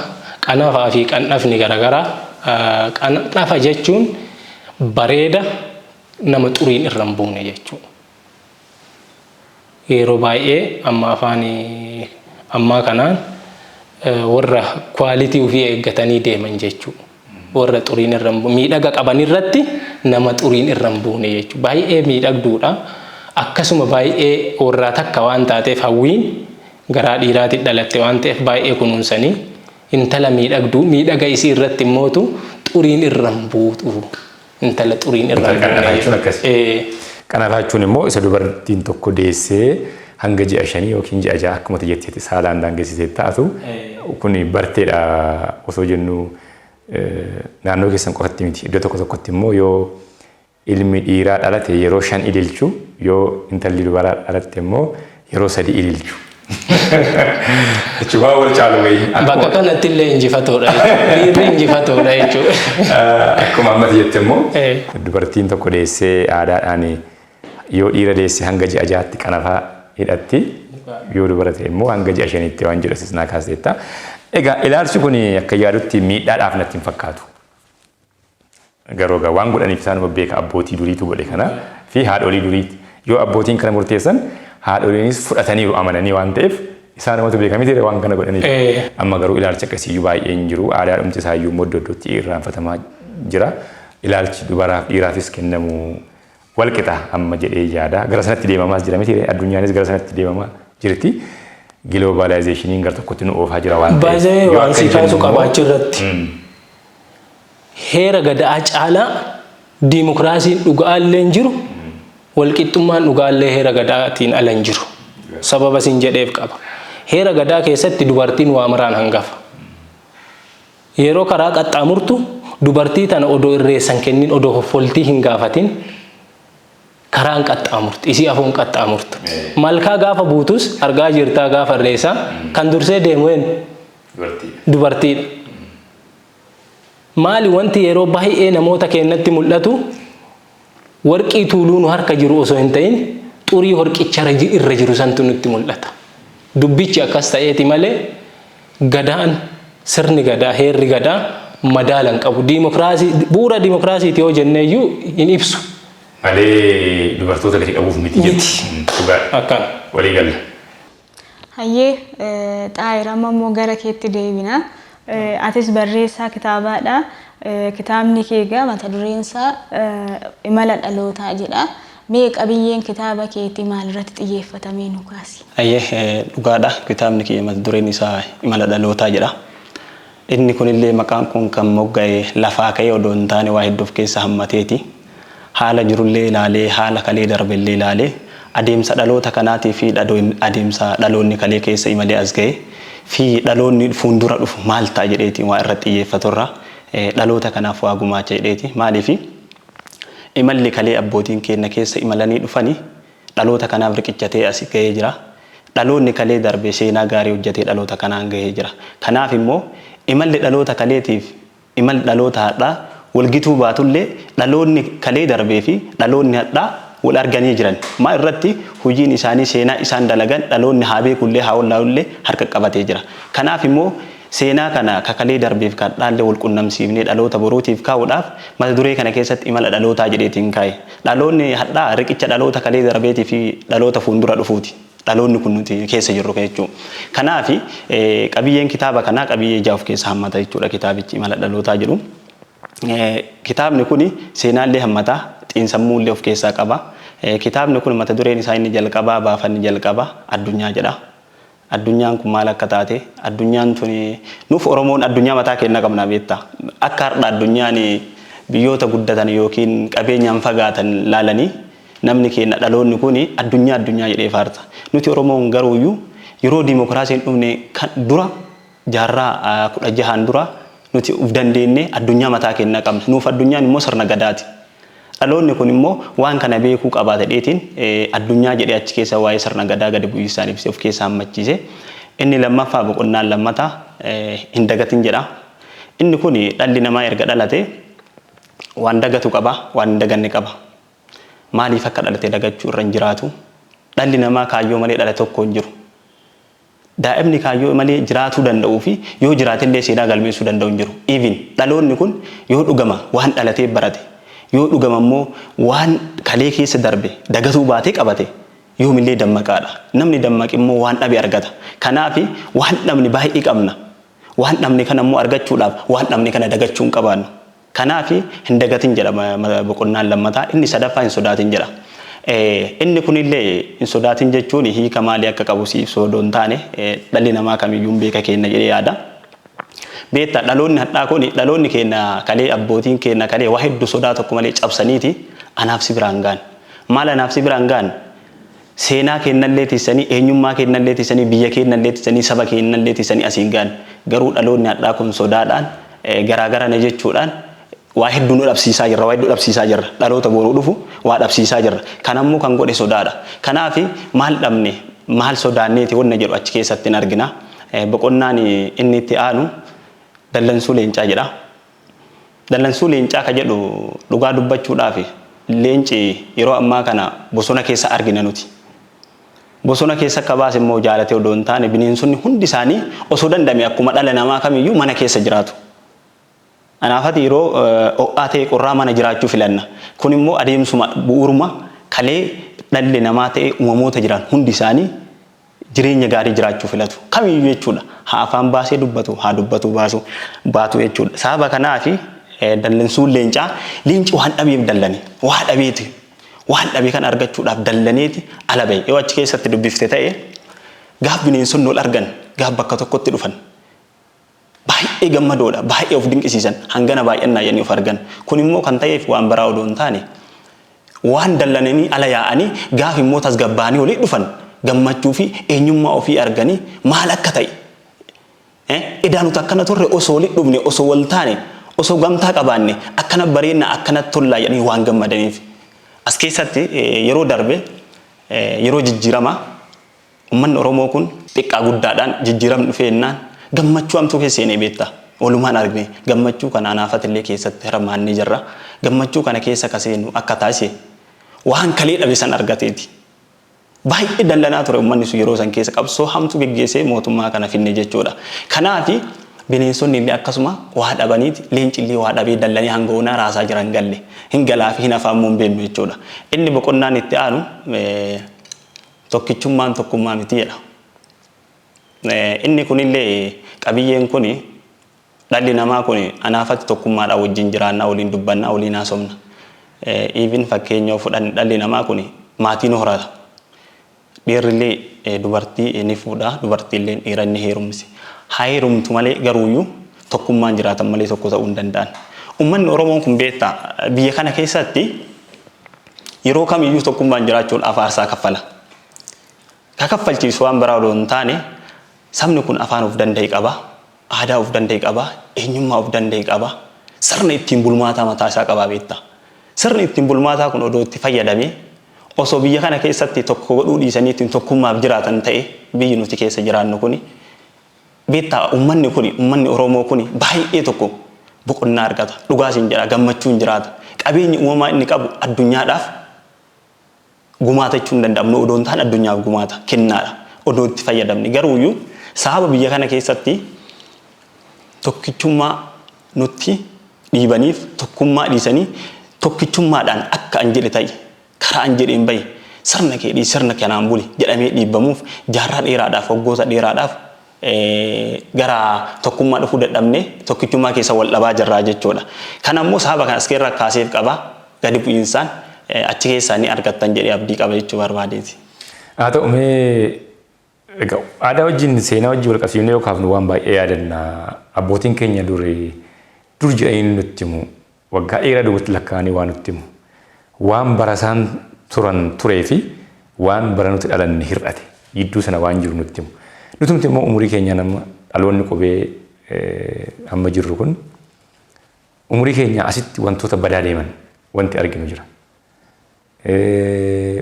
qan'afaa fi qan'afni garaagaraa. Qan'afa jechuun bareeda nama xuriin irra hin buune jechuudha. Yeroo baay'ee amma afaan ammaa kanaan warra kwaalitii ofii eeggatanii deeman jechuudha. Warra xuriin irra miidhaga qaban irratti nama xuriin irra hin buune jechuudha. Baay'ee miidhagduudha. Akkasuma baay'ee warraa takka waan taateef hawwiin garaa dhiiraatti dhalatte waan ta'eef baay'ee kunuunsanii intala miidhagduu miidhaga isii irratti immootu xuriin irra hin buutu. Intala xuriin irra hin buune. Qan'afaa jechuun immoo isa dubartiin tokko deessee hanga ji'a 5 yookiin ji'a 6 akkuma jetteetti saalaan daangessitee taatu kun barteedha osoo jennu naannoo keessan qofatti miti. Iddoo tokko tokkotti immoo yoo ilmi dhiiraa dhalate yeroo 5 ililchu yoo intalli dubaraa dhalatte immoo yeroo 3 ililchu. Jechuun wal caalu wayii. Bakka kanatti illee injifatoodha. Dhiirri injifatoodha jechuudha. Akkuma ammatti jette immoo dubartiin tokko deessee aadaadhaan yoo dhiira deesse hanga ji'a 6tti qan'afaa hidhatti yoo dubara ta'e immoo hanga ji'a 5tti waan jedhu sisnaa kaasteetta. Egaa ilaalchi kun akka yaadutti miidhaadhaaf natti hin fakkaatu. Garuu waan godhaniif isaanuma beeka abbootii duriitu godhe kana fi haadholii duriitti. Yoo abbootiin kana murteessan haadholiinis fudhataniiru amananii waan ta'eef isaanumatu beekamiti waan kana godhaniif. Amma garuu ilaalchi akkasiiyyuu baay'ee hin jiru. Aadaadhumti isaayyuu immoo iddoo iddootti irraanfatamaa jira. Ilaalchi dubaraaf dhiiraafis kennamu wal qixa amma jedhee yaada. Gara sanatti deemamaas jira miti addunyaanis gara sanatti deemamaa jirti. Globalizationin gara tokkotti nu oofaa jira waan ta'eef. Baay'ee waan si kaasu qabaachuu irratti. Heera gadaa caalaa diimokiraasiin dhugaallee hin jiru. Walqixxummaan dhugaallee heera gadaatiin ala hin jiru. Sababa sin jedheef qaba. Heera gadaa keessatti dubartiin waa maraan hangafa. Yeroo karaa qaxxaamurtu dubartii tana odoo irreessan kennin odoo foltii hin gaafatin karaan qaxxaamurti. Isii afuun qaxxaamurtu. Malkaa gaafa buutus argaa jirtaa gaafa irreessaa kan dursee deemu dubartiidha. Maali wanti yeroo baay'ee namoota keenyatti mul'atu warqii tuuluun harka jiru osoo hin ta'in xurii warqicha irra jiru santu nutti mul'ata. Dubbichi akkas ta'eeti malee gadaan sirni gadaa heerri gadaa madaalan qabu. Bu'uura diimokiraasiiti yoo jenneeyyuu hin ibsu. Malee dubartoota gadi qabuuf miti jetti. Akkana. Walii galla. Hayyee Xaahir amma immoo gara keetti deebina. Atis barreessaa kitaabaadha. Kitaabni kee mata dureen isaa imala dhalootaa jedha. Mee qabiyyeen kitaaba keetii maalirratti xiyyeeffatamee nu kaasi? Hayyee dhugaadha. Kitaabni kee mata dureen isaa imala dhalootaa jedha. Inni kunillee maqaan kun kan mogga'e lafaa ka'ee odoo hin taane waa hedduu of keessa hammateeti. Haala jirullee ilaalee haala kalee darbellee ilaalee adeemsa dhaloota kanaatii fi adeemsa dhaloonni kalee keessa imalee as ga'e fi dhaloonni fuuldura dhufu maal ta'a jedheeti waa irratti xiyyeeffaturra dhaloota kanaaf waa gumaacha jedheeti. Maaliif imalli kalee abbootiin keenya keessa imalanii dhufanii dhaloota kanaaf riqichatee as ga'ee jira. Dhaloonni kalee darbee seenaa gaarii hojjetee dhaloota kanaan ga'ee jira. Kanaaf immoo imalli dhaloota kaleetiif imalli dhaloota har'aa walgituu baatullee dhaloonni kalee darbee fi dhaloonni har'aa wal arganii jiran. Maa irratti hojiin isaanii seenaa isaan dalagan dhaloonni haa beekullee haa ollaa'ullee harka qabatee jira. Kanaaf immoo seenaa kana kakalee darbeef kan dhaallee wal qunnamsiifnee dhaloota borootiif kaa'uudhaaf mata duree kana keessatti imala dhalootaa jedheetiin kaa'e. Dhaloonni har'aa riqicha dhaloota kalee darbeetii fi dhaloota fuuldura dhufuuti. Dhaloonni kun nuti keessa jirru jechuudha. Kanaaf qabiyyeen kitaaba kanaa qabiyyee ijaa of keessa hammata jechuudha kitaabichi imala dhalootaa jedhu. Kitaabni kun seenaallee hammata xiinsammuullee of keessaa qaba. Kitaabni kun mata dureen isaa inni jalqabaa baafanni jalqabaa addunyaa jedha. Addunyaan kun maal akka taate addunyaan tuni nuuf Oromoon addunyaa mataa keenya qabna beektaa. Akka har'a addunyaan biyyoota guddatan yookiin qabeenyaan fagaatan laalanii namni keenya dhaloonni kun addunyaa jedhee faarsa. Nuti Oromoon garuuyyuu yeroo dimokiraasiin dhufne kan dura jaarraa 16 dura nuti uf dandeenye addunyaa mataa keenya qabna. Nuuf addunyaan immoo sirna gadaati. Dhaloonni kun immoo waan kana beekuu qabaate dheetiin addunyaa jedhee achi keessa waa'ee sirna gadaa gadi bu'iisaan ibsee of keessaa hammachiise. Inni lammaffaa boqonnaan lammataa hin dagatin jedha. Inni kun dhalli namaa erga dhalate waan dagatu qaba, waan hin daganne qaba. Maaliif akka dhalate dagachuu irra hin jiraatu? Dhalli namaa kaayyoo malee dhala tokko hin jiru. Daa'imni kaayyoo malee jiraatuu danda'uu fi yoo jiraatillee seenaa galmeessuu danda'u hin jiru. Even dhaloonni kun yoo dhugama waan dhalatee barate yoo dhugama immoo waan kalee keessa darbe dagatuu baatee qabate yoomillee dammaqaadha. Namni dammaqi immoo waan dhabe argata. Kanaaf waan dhabne baay'ee qabna. Waan dhabne kana immoo argachuudhaaf waan dhabne kana dagachuu hin qabaannu. Kanaaf hin dagatin jedha boqonnaan lammataa. Inni sadaffaa hin sodaatin jedha. Inni kunillee hin sodaatin jechuun hiika maalii akka qabu siif sodoon taane dhalli namaa kamiyyuu beeka keenya jedhee yaada. Beektaa dhaloonni hadhaa kun dhaloonni keenya kalee abbootiin keenya kalee waa hedduu sodaa tokko malee cabsaniiti anaaf si biraan gaan. Maal anaaf si biraan gaan? Seenaa kennallee tiisanii eenyummaa kennallee tiisanii biyya kennallee tiisanii saba kennallee tiisanii asiin gaan. Garuu dhaloonni hadhaa kun sodaadhaan garaagarana jechuudhaan waa hedduu nu dhabsiisaa jirra, waa hedduu dhabsiisaa jirra. Dhaloota boruu dhufu waa dhabsiisaa jirra. Kanammoo kan godhe sodaadha. Kanaaf maal dhabne maal sodaanneeti wanna jedhu achi keessatti hin argina. Boqonnaan inni itti aanu dallansuu leencaa jedha. Dallansuu leencaa ka jedhu dhugaa dubbachuudhaaf leenci yeroo ammaa kana bosona keessa argina nuti. Bosona keessa akka baase immoo jaalatee odoo hin taane bineensonni hundi isaanii osoo dandame akkuma dhala namaa kamiyyuu mana keessa jiraatu. Anaafati yeroo ho'aa ta'e qorraa mana jiraachuu filanna. Kun immoo adeemsuma bu'uuruma kalee dhalli namaa ta'e uumamoota jiran hundi isaanii jireenya gaarii jiraachuu filatu. Kamiyyuu jechuudha. Haa afaan baasee dubbatu, haa dubbatu baatu jechuudha. Sababa kanaaf dallansuun leencaa leenci waan dhabeef dallane. Waa dhabeeti. Waan dhabee kan argachuudhaaf dallaneeti ala bahe. Yoo achi keessatti dubbifte ta'e gaaf bineensonni ol argan gaaf bakka tokkotti dhufan. Baay'ee gammadoodha. Baay'ee of dinqisiisan. Hangana baay'annaa jedhanii of argan. Kun immoo kan ta'eef waan biraa odoo hin taane waan dallananii ala yaa'anii gaaf immoo tasgabbaanii olii dhufan. Gammachuu fi eenyummaa ofii arganii maal akka ta'e idaanutu akkana turre osoo walitti dhufne osoo wal taane osoo gamtaa qabaanne akkana bareedna akkana tollaa jedhanii waan gammadaniif as keessatti yeroo darbe yeroo jijjiirama uummanni Oromoo kun xiqqaa guddaadhaan jijjiiramni dhufeennaan gammachuu amtuu keessa seenee beektaa walumaan argne gammachuu kana anaafatillee keessatti hirmaannee jirra gammachuu kana keessa kaseenu akka taasise waan kalee dhabe san argateeti. Baay'ee dallanaa ture uummanni sun yeroo san keessa qabsoo hamtu geggeessee mootummaa kana finne jechuudha. Kanaaf bineensonni illee akkasuma waa dhabaniiti leenci illee waa dhabee dallanii hanga onaa raasaa jiran galle hin galaa fi hin afaan muun beeknu jechuudha. Inni boqonnaan itti aanu tokkichummaan tokkummaa miti jedha. Inni kunillee qabiyyeen kun dhalli namaa kun anaafatti tokkummaadhaan wajjin jiraannaa waliin dubbannaa waliin haasofna. Even fakkeenya fudhanne dhalli namaa kun maatiin horata. Dhiirrillee dubartii ni fuudha, dubartiillee dhiira ni heerumsi. Haa heerumtu malee garuuyyuu tokkummaan jiraatan malee tokko ta'uu hin danda'an. Uummanni Oromoon kun beektaa biyya kana keessatti yeroo kamiyyuu tokkummaan jiraachuudhaaf aarsaa kaffala. Ka kaffalchiisu waan biraa odoo hin taane sabni kun afaan of danda'e qaba, aadaa of danda'e qaba, eenyummaa of danda'e qaba, sirna ittiin bulmaataa mataa isaa qaba beektaa. Sirni ittiin bulmaataa kun odoo itti fayyadamee osoo biyya kana keessatti tokko godhuu dhiisanii ittiin tokkummaaf jiraatan ta'e biyyi nuti keessa jiraannu kuni beektaa uummanni Oromoo kuni baay'ee tokko boqonnaa argata. Dhugaas hin jira, gammachuun jiraata. Qabeenyi uumamaa inni qabu addunyaadhaaf gumaatachuu hin danda'amnu odoo hin taane addunyaaf gumaata kennaadha. Odoo itti fayyadamni garuuyyuu sababa biyya kana keessatti tokkichummaa nutti dhiibaniif tokkummaa dhiisanii tokkichummaadhaan akka an jedhe ta'e karaa an jedheen bahe sirna keedhii sirna kanaan buli jedhamee dhiibbamuuf jaarraa dheeraadhaaf waggoota dheeraadhaaf gara tokkummaa dhufuu dadhabne tokkichummaa keessa wal dhabaa jirraa jechuudha. Kanammoo sababa kan as keessa kaaseef qaba gadi bu'iinsaan achi keessaa ni argattan jedhee abdii qaba jechuu barbaadeeti. Haa ta'u mee aadaa wajjin seenaa wajjin wal qabsiifnee yoo kaafnu waan baay'ee yaadanna. Abbootiin keenya dur jedhanii nutti himu waggaa dheeraa duubatti lakkaa'anii waan nutti himu waan bara isaan turan turee fi waan bara nuti dhalanne hir'ate gidduu sana waan jiru nutti himu. Nutumti immoo umurii keenya nama dhaloonni qubee amma jirru kun umurii keenya asitti wantoota badaa deeman wanti arginu jira.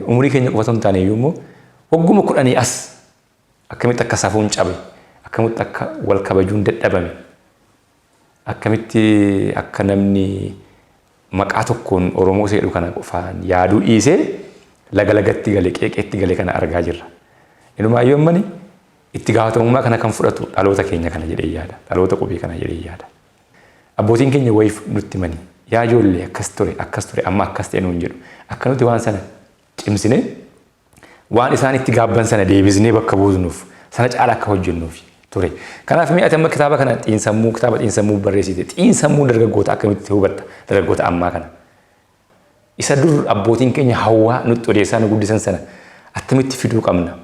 Umurii keenya qofa osoo hin taane iyyuu immoo wagguma 10 as akkamitti akka safuun cabe akkamitti akka wal kabajuun dadhabame akkamitti akka namni maqaa tokkoon Oromoo seedhu kana qofaan yaaduu dhiisee lagalagatti galee qeeqeetti galee kana argaa jirra. Inumaayyuu ammani itti gaafatamummaa kana kan fudhatu dhaloota keenya kana jedhee yaada. Dhaloota qubee kana jedhee yaada. Abbootiin keenya wayiif nutti mani yaa ijoollee akkas ture amma akkas ta'e nuun jedhu. Akka nuti waan sana cimsine waan isaan itti gaabban sana deebisnee bakka buusnuuf sana caala akka hojjennuuf ture. Kanaaf mee ati amma kitaaba kana kitaaba xiinsammuu barreessite xiinsammuu dargaggoota akkamitti hubatta dargaggoota ammaa kana. Isa dur abbootiin keenya hawwaa nutti odeessaa nu guddisan sana akkamitti fiduu qabna.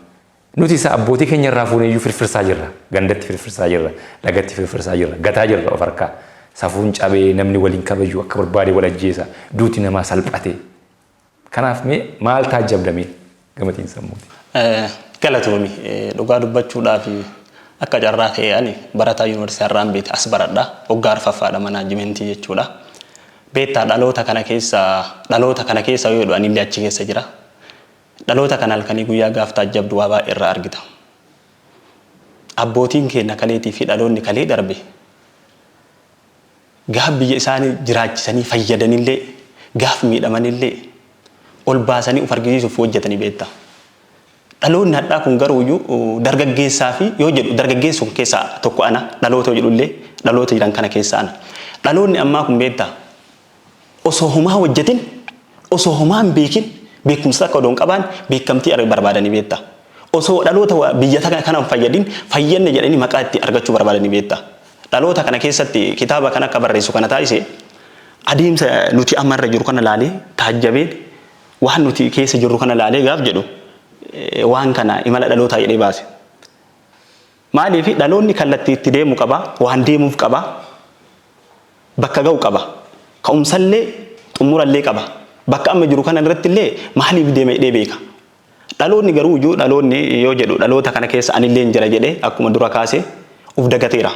Nuti isa abbootii keenya irraa fuunee iyyuu firfirsaa jirra. Gandatti firfirsaa jirra. Lagatti firfirsaa jirra. Gataa jirra of harkaa. Safuun cabee namni waliin kabaju akka barbaade wal ajjeesa. Duuti namaa salphate. Kanaaf mee maal taajjabdame gama xiinsammuuti? Galatoomi dhugaa dubbachuudhaaf akka carraa ta'e ani barataa yuunivarsiitii Harraan beete as baradha. Waggaa arfaffaadha manaajimentii jechuudha. Beektaa dhaloota kana keessa yoo jedhu anillee achi keessa jira. Dhaloota kana halkanii guyyaa gaaf taajjabdu waa baay'ee irraa argita. Abbootiin keenya kaleetii fi dhaloonni kalee darbe gaaf biyya isaanii jiraachisanii fayyadanillee gaaf miidhamanillee ol baasanii uf argisiisuuf hojjetanii beektaa. Dhaloonni hadhaa kun garuu dargaggeessaa fi yoo jedhu dargaggeessuun keessaa tokko ana dhaloota jedhullee dhaloota jiran kana keessaa ana. Dhaloonni ammaa kun beektaa osoo homaa hojjetin osoo homaa hin beekin beekumsa akka odoon qabaan beekamtii barbaadanii beektaa. Osoo dhaloota biyya kana fayyadin fayyanne jedhanii maqaa itti argachuu barbaadanii beektaa. Dhaloota kana keessatti kitaaba kana akka barreessu kana taasise adeemsa nuti amma irra jiru kana laalee taajjabeen waan nuti keessa jirru kana laalee gaaf jedhu waan kana imala dhalootaa jedhee baase. Maaliif dhaloonni kallattii itti deemu qaba waan deemuuf qaba bakka ga'u qaba ka'umsallee xumurallee qaba. Bakka amma jiru kana irratti illee maaliif deeme jedhee beeka. Dhaloonni garuu dhaloonni yoo jedhu dhaloota kana keessa anillee hin jira jedhee akkuma dura kaasee uf dagateera.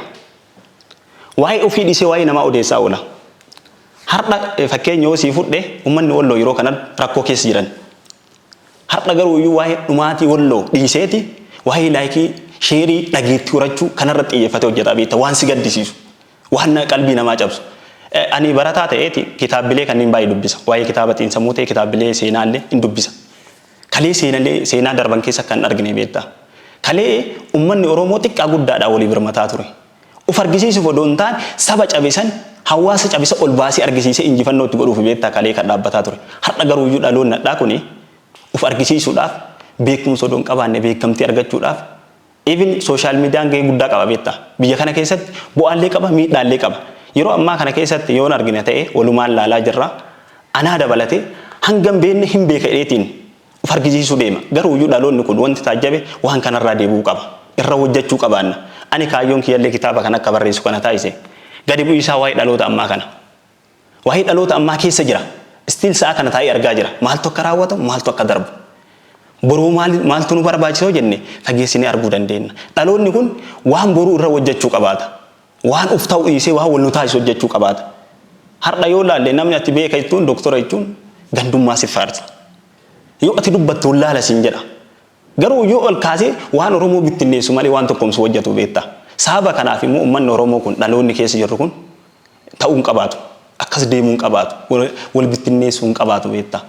Waa'ee ofii dhiisee waa'ee namaa odeessaa oola. Har'a fakkeenya yoo sii fudhe uummanni Walloo yeroo kana rakkoo keessa jiran. Har'a garuu waa'ee dhumaatii Walloo dhiiseeti waa'ee laayikii sheerii dhageettii horachuu kanarratti xiyyeeffatee hojjetaa beekta waan si gaddisiisu waan qalbii namaa cabsu. Ani barataa ta'eeti kitaabilee kanneen baay'ee dubbisa. Waa'ee kitaaba xiinsammuu ta'e kitaabilee seenaallee hin dubbisa. Kalee seenaa darban keessa kan argine beektaa. Kalee uummanni Oromoo xiqqaa guddaadhaan walii birmataa ture. Uf argisiisuuf odoo hin taane saba cabesan hawaasa cabisa ol baasee argisiisee injifannoo itti godhuuf beektaa kalee kan dhaabbataa ture. Har'a garuu dhaloonni hadhaa kuni uf argisiisuudhaaf beekumsa odoo hin qabaanne beekamtii argachuudhaaf even sooshaal miidiyaan gahee guddaa qaba beektaa. Biyya kana keessatti bu'aallee qaba miidhaallee qaba. Yeroo ammaa kana keessatti yoon argine ta'e walumaan laalaa jirra. Anaa dabalatee hangam beenne hin beeka jedheetiin uf argisiisuu deema. Garuu dhaloonni kun wanti taajjabe waan kanarraa deebi'uu qaba. Irra hojjechuu qabaanna. Ani kaayyoon kiyyallee kitaaba kana akka barreessu kana taasise. Gadi bu'iisaa waa'ee dhaloota ammaa kana. Waa'ee dhaloota ammaa keessa jira. Stiil sa'a kana taa'ee argaa jira. Maaltu akka raawwatamu maaltu akka darbu. Boruu maaltu nu barbaachisoo jenne fageessinee arguu dandeenya. Dhaloonni kun waan boruu irra hojjechuu qabaata. Waan uf ta'u dhiisee waan wal nu taasisu hojjechuu qabaata. Har'a yoo laalle namni ati beeka jechuun doktora jechuun gandummaa si faarsa. Yoo ati dubbattu wallaala siin jedha. Garuu yoo ol kaasee waan Oromoo bittinneessu malee waan tokkomsu hojjetu beektaa. Sababa kanaaf immoo uummanni Oromoo kun dhaloonni keessa jirru kun ta'uu hin qabaatu. Akkas deemuu hin qabaatu. Wal bittinneessuu hin qabaatu beektaa.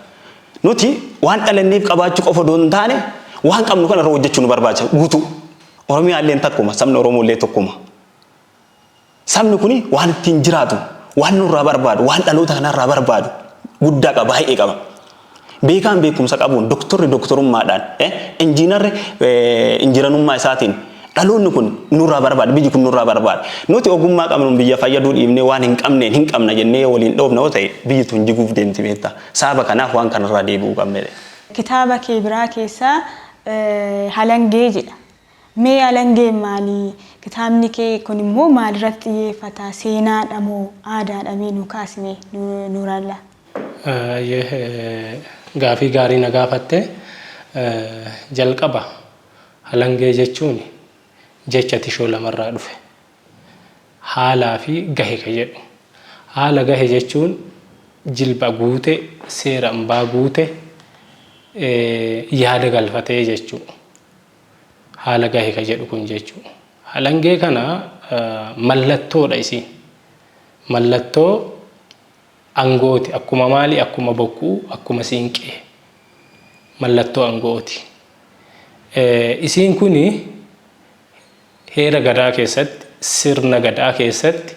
Nuti waan dhalanneef qabaachuu qofa odoo hin taane waan qabnu kana irra hojjechuu nu barbaachisa guutuu. Oromiyaallee tokkuma sabni Oromoollee tokkuma. Sabni kuni waan ittiin jiraatu waan nurraa barbaadu waan dhaloota kanarraa barbaadu guddaa qaba baay'ee qaba. Beekaan beekumsa qabuun doktorri doktorummaadhaan injiinarri injiranummaa isaatiin Dhaloonni kun nurraa barbaada, biyyi kun nurraa barbaada. Nuti ogummaa qabnuun biyya fayyaduu dhiibnee waan hin qabneen hin qabna jennee waliin dhoofna yoo ta'e biyyi tun jiguuf deemti beektaa. Sababa kanaaf waan kanarraa deebi'uu qabne. Kitaaba kee biraa keessaa halangee jedha. Mee halangeen maali? Kitaabni kee kun immoo maalirratti xiyyeeffata? Seenaadha moo aadaadha? Mee nu kaasime Nuurallaa. Gaafii gaarii na gaafatte jalqaba halangee jechuun jecha tishoo lamarraa dhufe. Haalaa fi gahe ka jedhu. Haala gahe jechuun jilba guute, seera hambaa guute, yaada galfatee jechuudha. Haala gahe ka jedhu kun jechuudha. Halangee kana mallattoodha isiin. Mallattoo angooti akkuma maali, akkuma bokkuu, akkuma siinqee. Mallattoo angooti. Isiin kuni heera gadaa keessatti, sirna gadaa keessatti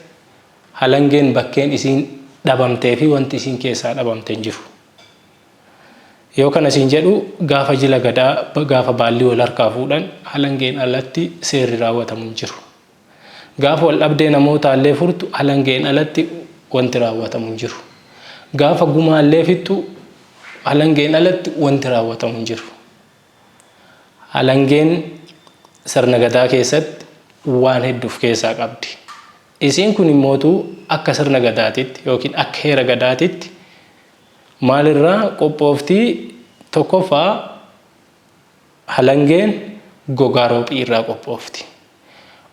halangeen bakkeen isiin dhabamtee fi wanti isiin keessaa dhabamte hin jiru. Yoo kana siin jedhu gaafa jila gadaa gaafa baalli wal harkaa fuudhan halangeen alatti seerri raawwatamu hin jiru. Gaafa wal dhabdee namoota illee furtu halangeen alatti wanti raawwatamu hin jiru. Gaafa gumaallee fixxu halangeen alatti wanti raawwatamu hin jiru. Halangeen sirna gadaa keessatti waan hedduuf keessaa qabdi. Isiin kun immootu akka sirna gadaatitti yookiin akka heera gadaatitti maalirraa qophooftii? Tokkoffaa halangeen gogaa roophii irraa qophoofti.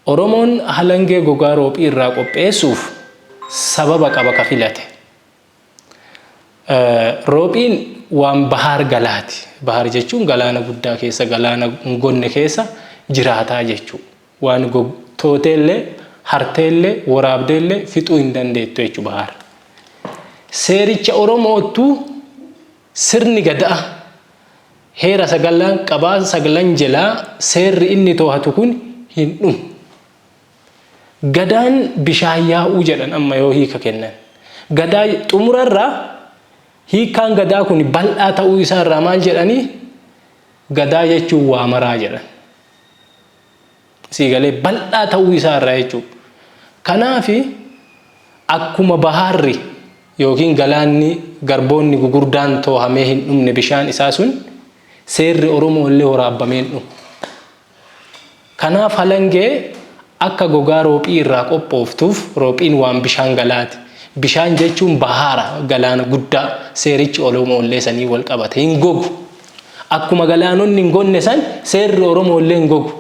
Oromoon halangee gogaa roophii irraa qopheessuuf sababa qaba ka filate. Roophiin waan bahar galaati. Bahar jechuun galaana guddaa keessa, galaana gonne keessa jiraataa jechuudha. Waan tooteellee, harteellee, waraabdeellee fixuu hin dandeettu jechuudha bahar. Seericha Oromoottu sirni gadaa heera sagalaan qabaa sagalan jalaa seerri inni to'atu kun hin dhumu. Gadaan bishaan yaa'uu jedhan amma yoo hiika kennan. Gadaa xumurarraa hiikaan gadaa kun bal'aa ta'uu isaarraa maal jedhanii? Gadaa jechuun waa maraa jedhan. Siigalee bal'aa ta'uu isaarraa jechuudha. Kanaafi akkuma baharri yookiin galaanni garboonni gugurdaan toohamee hin dhumne bishaan isaa sun seerri Oromoo illee waraabamee hin dhumu. Kanaaf halangee akka gogaa roophii irraa qophooftuuf roophiin waan bishaan galaati. Bishaan jechuun bahara galaana guddaa seerichi Oromoo illee sanii wal qabate hin gogu. Akkuma galaanonni hin gonne san seerri Oromoo illee hin gogu.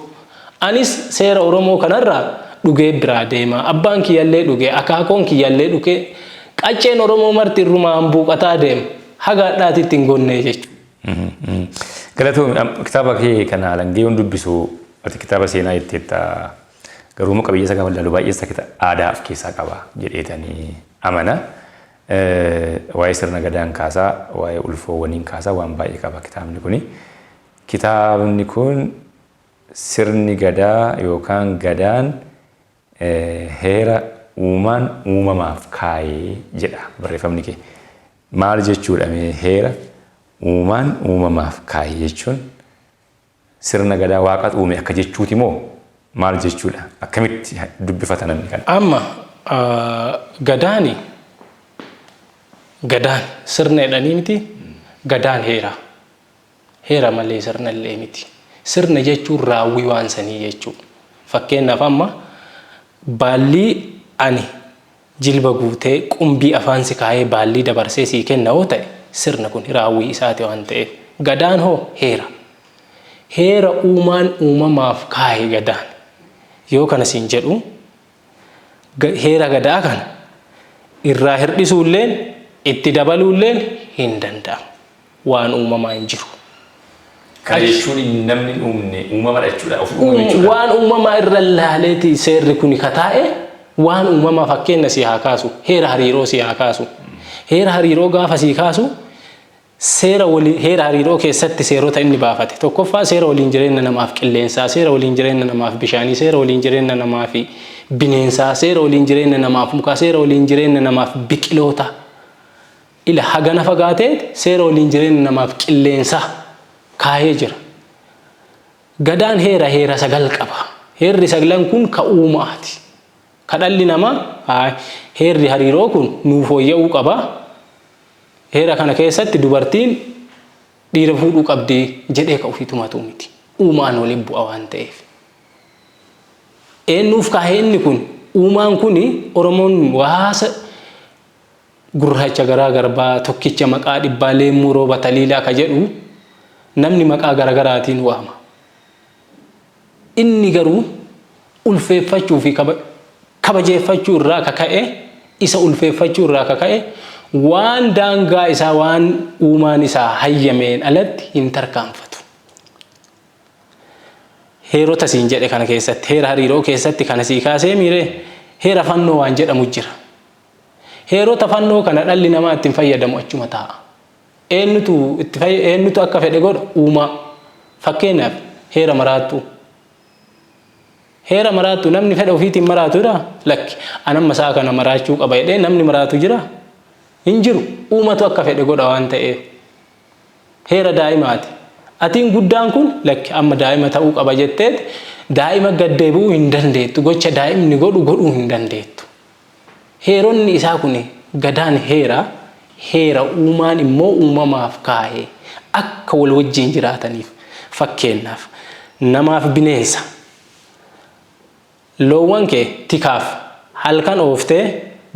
Anis seera Oromoo kanarraa dhugee biraa deema. Abbaan kiyyallee dhugee, akaakoon kiyyallee dhugee qacceen Oromoo marti irrumaa hambuuqataa deema. Hagaadhaatitti hin gonne jechuudha. Galatoom kitaaba kee kana halangee waan dubbisu ati kitaaba seenaa jetteetta garuu qabiyyee isa gaballalu baay'eessa aadaa of keessaa qaba jedheetanii amana. Waa'ee sirna gadaan kaasaa, waa'ee ulfoowwaniin kaasaa waan baay'ee qaba kitaabni kuni. Kitaabni kun sirni gadaa yookaan gadaan heera uumaan uumamaaf kaayee jedha barreeffamni kee. Maal jechuudha heera uumaan uumamaaf kaayee jechuun sirna gadaa waaqatu uume akka jechuuti moo maal jechuudha? Akkamitti dubbifatan namni kana? Amma gadaan sirna jedhanii miti. Gadaan heera. Heera malee sirna illee miti. Sirna jechuun raawwii waan sanii jechuudha. Fakkeenyaaf amma baalli ani jilba guutee qumbii afaan si kaayee baalli dabarsee sii kenna yoo ta'e sirna kun raawwii isaati waan ta'eef. Gadaan hoo heera. Heera uumaan uumamaaf kaayee gadaan. Yoo kana siin jedhu heera gadaa kana irraa hirdhisuulleen itti dabaluulleen hin danda'amu. Waan uumamaa hin jiru. Kana jechuun namni uumne uumama jechuudha. Of uume jechuudha. Waan uumamaa irra laaleeti seerri kun kataa'e waan uumamaa fakkeenya si haa kaasu. Heera hariiroo si haa kaasu. Heera hariiroo gaafa si kaasu heera hariiroo keessatti seerota inni baafate. Tokkoffaa seera waliin jireenya namaaf qilleensaa, seera waliin jireenya namaaf bishaanii, seera waliin jireenya namaaf bineensaa, seera waliin jireenya namaaf mukaa, seera waliin jireenya namaaf biqiloota. Ila hagana fagaatee seera waliin jireenya namaaf qilleensaa kaayee jira. Gadaan heera sagal qaba. Heerri saglan kun ka uumaati. Ka dhalli namaa heerri hariiroo kun nuuf fooyya'uu qaba. Heera kana keessatti dubartiin dhiira fuudhuu qabdi jedhee ka ofii tumatu miti. Uumaan waliin bu'a waan ta'eef. Eenyuuf kaa'ee inni kun uumaan kuni Oromoon waasa gurraacha garaa garbaa tokkicha maqaa dhibbaa leemmuu rooba taliilaa ka jedhu namni maqaa garaagaraatiin waama. Inni garuu ulfeeffachuu fi kabajeeffachuu irraa kaka'e isa ulfeeffachuu irraa kaka'e waan daangaa isaa waan uumaan isaa hayyameen alatti hin tarkaanfatu. Heerota siin jedhe kana keessatti heera hariiroo keessatti kana sii kaasee miiree heera fannoo waan jedhamu jira. Heerota fannoo kana dhalli namaa ittiin fayyadamu achuma taa'a. Eenyutu akka fedhe godha uumaa. Fakkeenyaaf heera maraattuu. Heera maraattuu namni fedha ofiitiin maraatudha. Lakki anamma isaa kana maraachuu qaba jedhee namni maraatu jira. Hin jiru. Uumatu akka fedhe godha waan ta'eef. Heera daa'imaati. Atiin guddaan kun lakki amma daa'ima ta'uu qaba jetteet daa'ima gaddeebi'uu hin dandeettu. Gocha daa'imni godhuu hin dandeettu. Heeronni isaa kun gadaan heera uumaan immoo uumamaaf kaa'ee akka wal wajjin jiraataniif. Fakkeenyaaf namaaf bineensa. Loowwan kee tikaaf halkan ooftee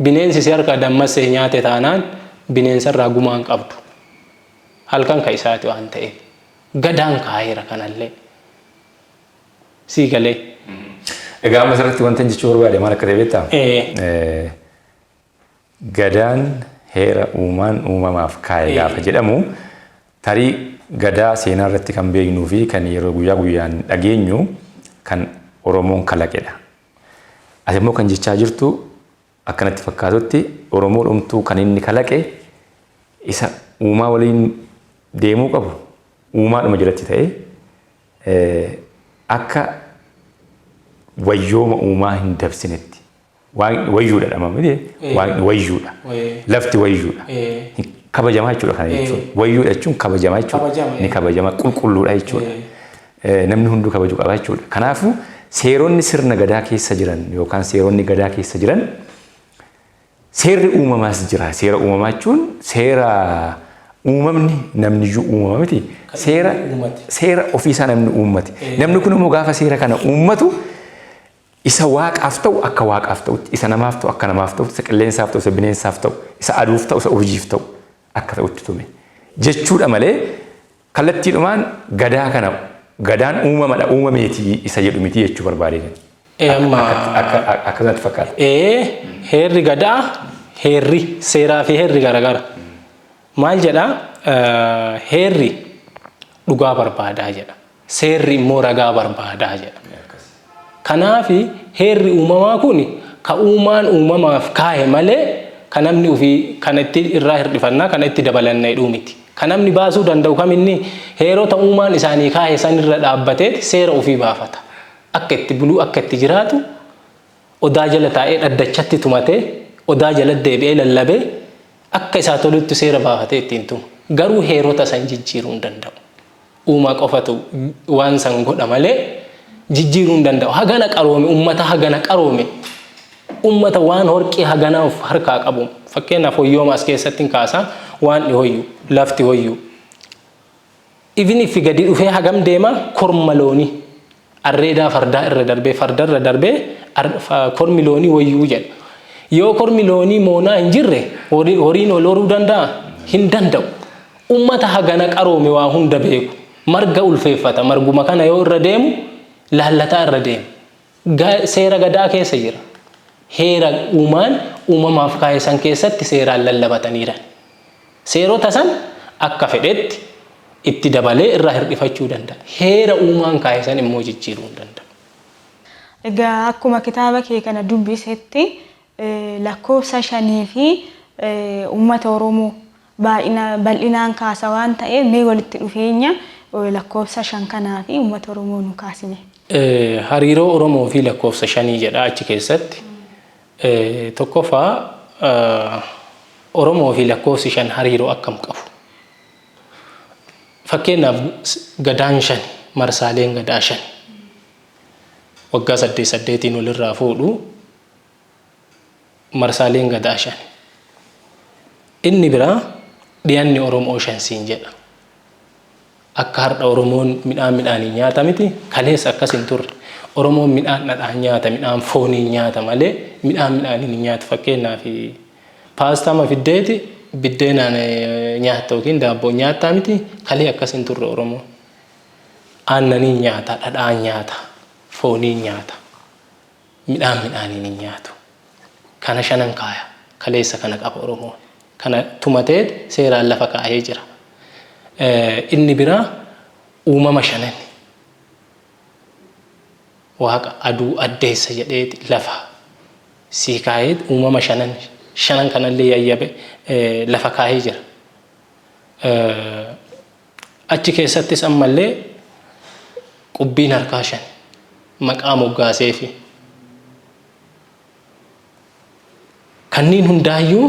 bineensi si harka dammasee nyaate taanaan bineensarraa gumaan qabdu. Halkan ka isaati waan ta'eef. Gadaan kaa'eera kanallee. Sii galee. Egaa amma asirratti wanta jechuu barbaade maal akka ta'e beektaa? Gadaan heera uumaan uumamaaf kaa'e gaafa jedhamu tarii gadaa seenaa irratti kan beeknuu fi kan yeroo guyyaa guyyaan dhageenyu kan Oromoon kalaqedha. Ati immoo kan jechaa jirtu akkanatti fakkaatutti Oromoo dhumtuu kan inni kalaqe isa uumaa waliin deemuu qabu uumaadhuma jalatti ta'e akka wayyooma uumaa hin dabsinetti wayyuudha dhama miti wayyuudha lafti wayyuudha kabajamaa jechuudha kana jechuudha wayyuudha jechuun kabajamaa jechuudha ni kabajama qulqulluudha jechuudha namni hunduu kabajuu qaba jechuudha. Kanaafuu seeronni sirna gadaa keessa jiran yookaan seeronni gadaa keessa jiran seerri uumamaas jira. Seera uumamaa jechuun seera uumamni namniyyuu uumama miti. Seera ofiisaa namni uummate. Namni kun immoo gaafa seera kana uummatu isa waaqaaf ta'u akka waaqaaf ta'utti, isa namaaf ta'u akka namaaf ta'utti, isa qilleensaaf ta'u, isa bineensaaf ta'u, isa aduuf ta'u, isa urjiif ta'u akka ta'utti tume. Jechuudha malee kallattiidhumaan gadaa kana gadaan uumamadha uumameetii isa jedhu miti jechuu barbaadeen. Akkasumatti fakkaata. Heerri gadaa heerri seeraa fi heerri garagara. Maal jedhaa heerri dhugaa barbaadaa jedha. Seerri immoo ragaa barbaadaa jedha. Kanaafi heerri uumamaa kun ka uumaan uumamaaf kaa'e malee kan namni ofii kan itti irraa hirdifannaa kan itti dabalannee dhuumiti. Kan namni baasuu danda'u kaminni heerota uumaan isaanii kaa'e san irra dhaabbatee seera ofii baafata. Akka itti buluu akka itti jiraatu odaa jala taa'ee dhaddachatti tumatee odaa jala deebi'ee lallabee akka isaa tolutti seera baafatee ittiin tuma. Garuu heerota san jijjiiruu hin danda'u. Uumaa qofatu waan san godha malee jijjiiruu hin danda'u. Hagana qaroome uummata hagana qaroome uummata waan horqii hagana of harkaa qabu. Fakkeenyaaf hoyyooma as keessatti hin kaasaa waan dhihoyyuu lafti hoyyuu. Even if gadi dhufee hagam deema korma loonii arreedaa fardaa irra darbee farda irra darbee kormi loonii hoyyuu jedha. Yoo kormi loonii moonaa hin jirre horiin ol horuu danda'a? Hin danda'u. Uummata hagana qaroome waa hunda beeku. Marga ulfeeffata. Marguma kana yoo irra deemu laallataa irra deema. Seera gadaa keessa jira. Heera uumaan uumamaaf kaa'e san keessatti seeraan lallabataniira. Seerota san akka fedhetti itti dabalee irraa hirdifachuu danda'a. Heera uumaan kaa'e san immoo jijjiiruu hin danda'a. Egaa akkuma kitaaba kee kana dubbisetti lakkoofsa 5 fi uummata Oromoo bal'inaan kaasa waan ta'eef mee walitti dhufeenya lakkoofsa 5 kanaa fi uummata Oromoo nu kaasine. Hariiroo Oromoo fi lakkoofsa 5 jedha achi keessatti. Tokkoffaa Oromoo fi lakkoofsi 5 hariiroo akkam qabu. Fakkeenyaaf gadaan 5 marsaaleen gadaa 5. waggaa 8 olirraa fuudhu marsaaleen gadaa 5. Inni biraa dhiyaanni Oromoo 5 siin jedha. Akka har'a Oromoon midhaanii nyaata miti kaleessa akkas hin turre. Oromoon midhaan dhadhaan nyaata, midhaan foonii nyaata malee midhaanii nyaata. Fakkeenyaaf paastaa mafiddeeti biddeenaan nyaata yookiin daabboo nyaata miti kalee akkas hin turre Oromoon. Aannanii nyaata, dhadhaan nyaata, foonii nyaata, midhaanii nyaatu. Kana 5 kaaya. Kaleessa kana qaba Oromoon. Kana tumatee seeraan lafa kaa'ee jira. Inni biraa uumama 5. Waaqa aduu addeessa jedheeti lafa sii kaa'ee uumama 5 kanallee yayyabe lafa kaa'ee jira. Achi keessattis ammallee qubbiin harkaa 5 maqaa moggaasee fi kanneen hundaayyuu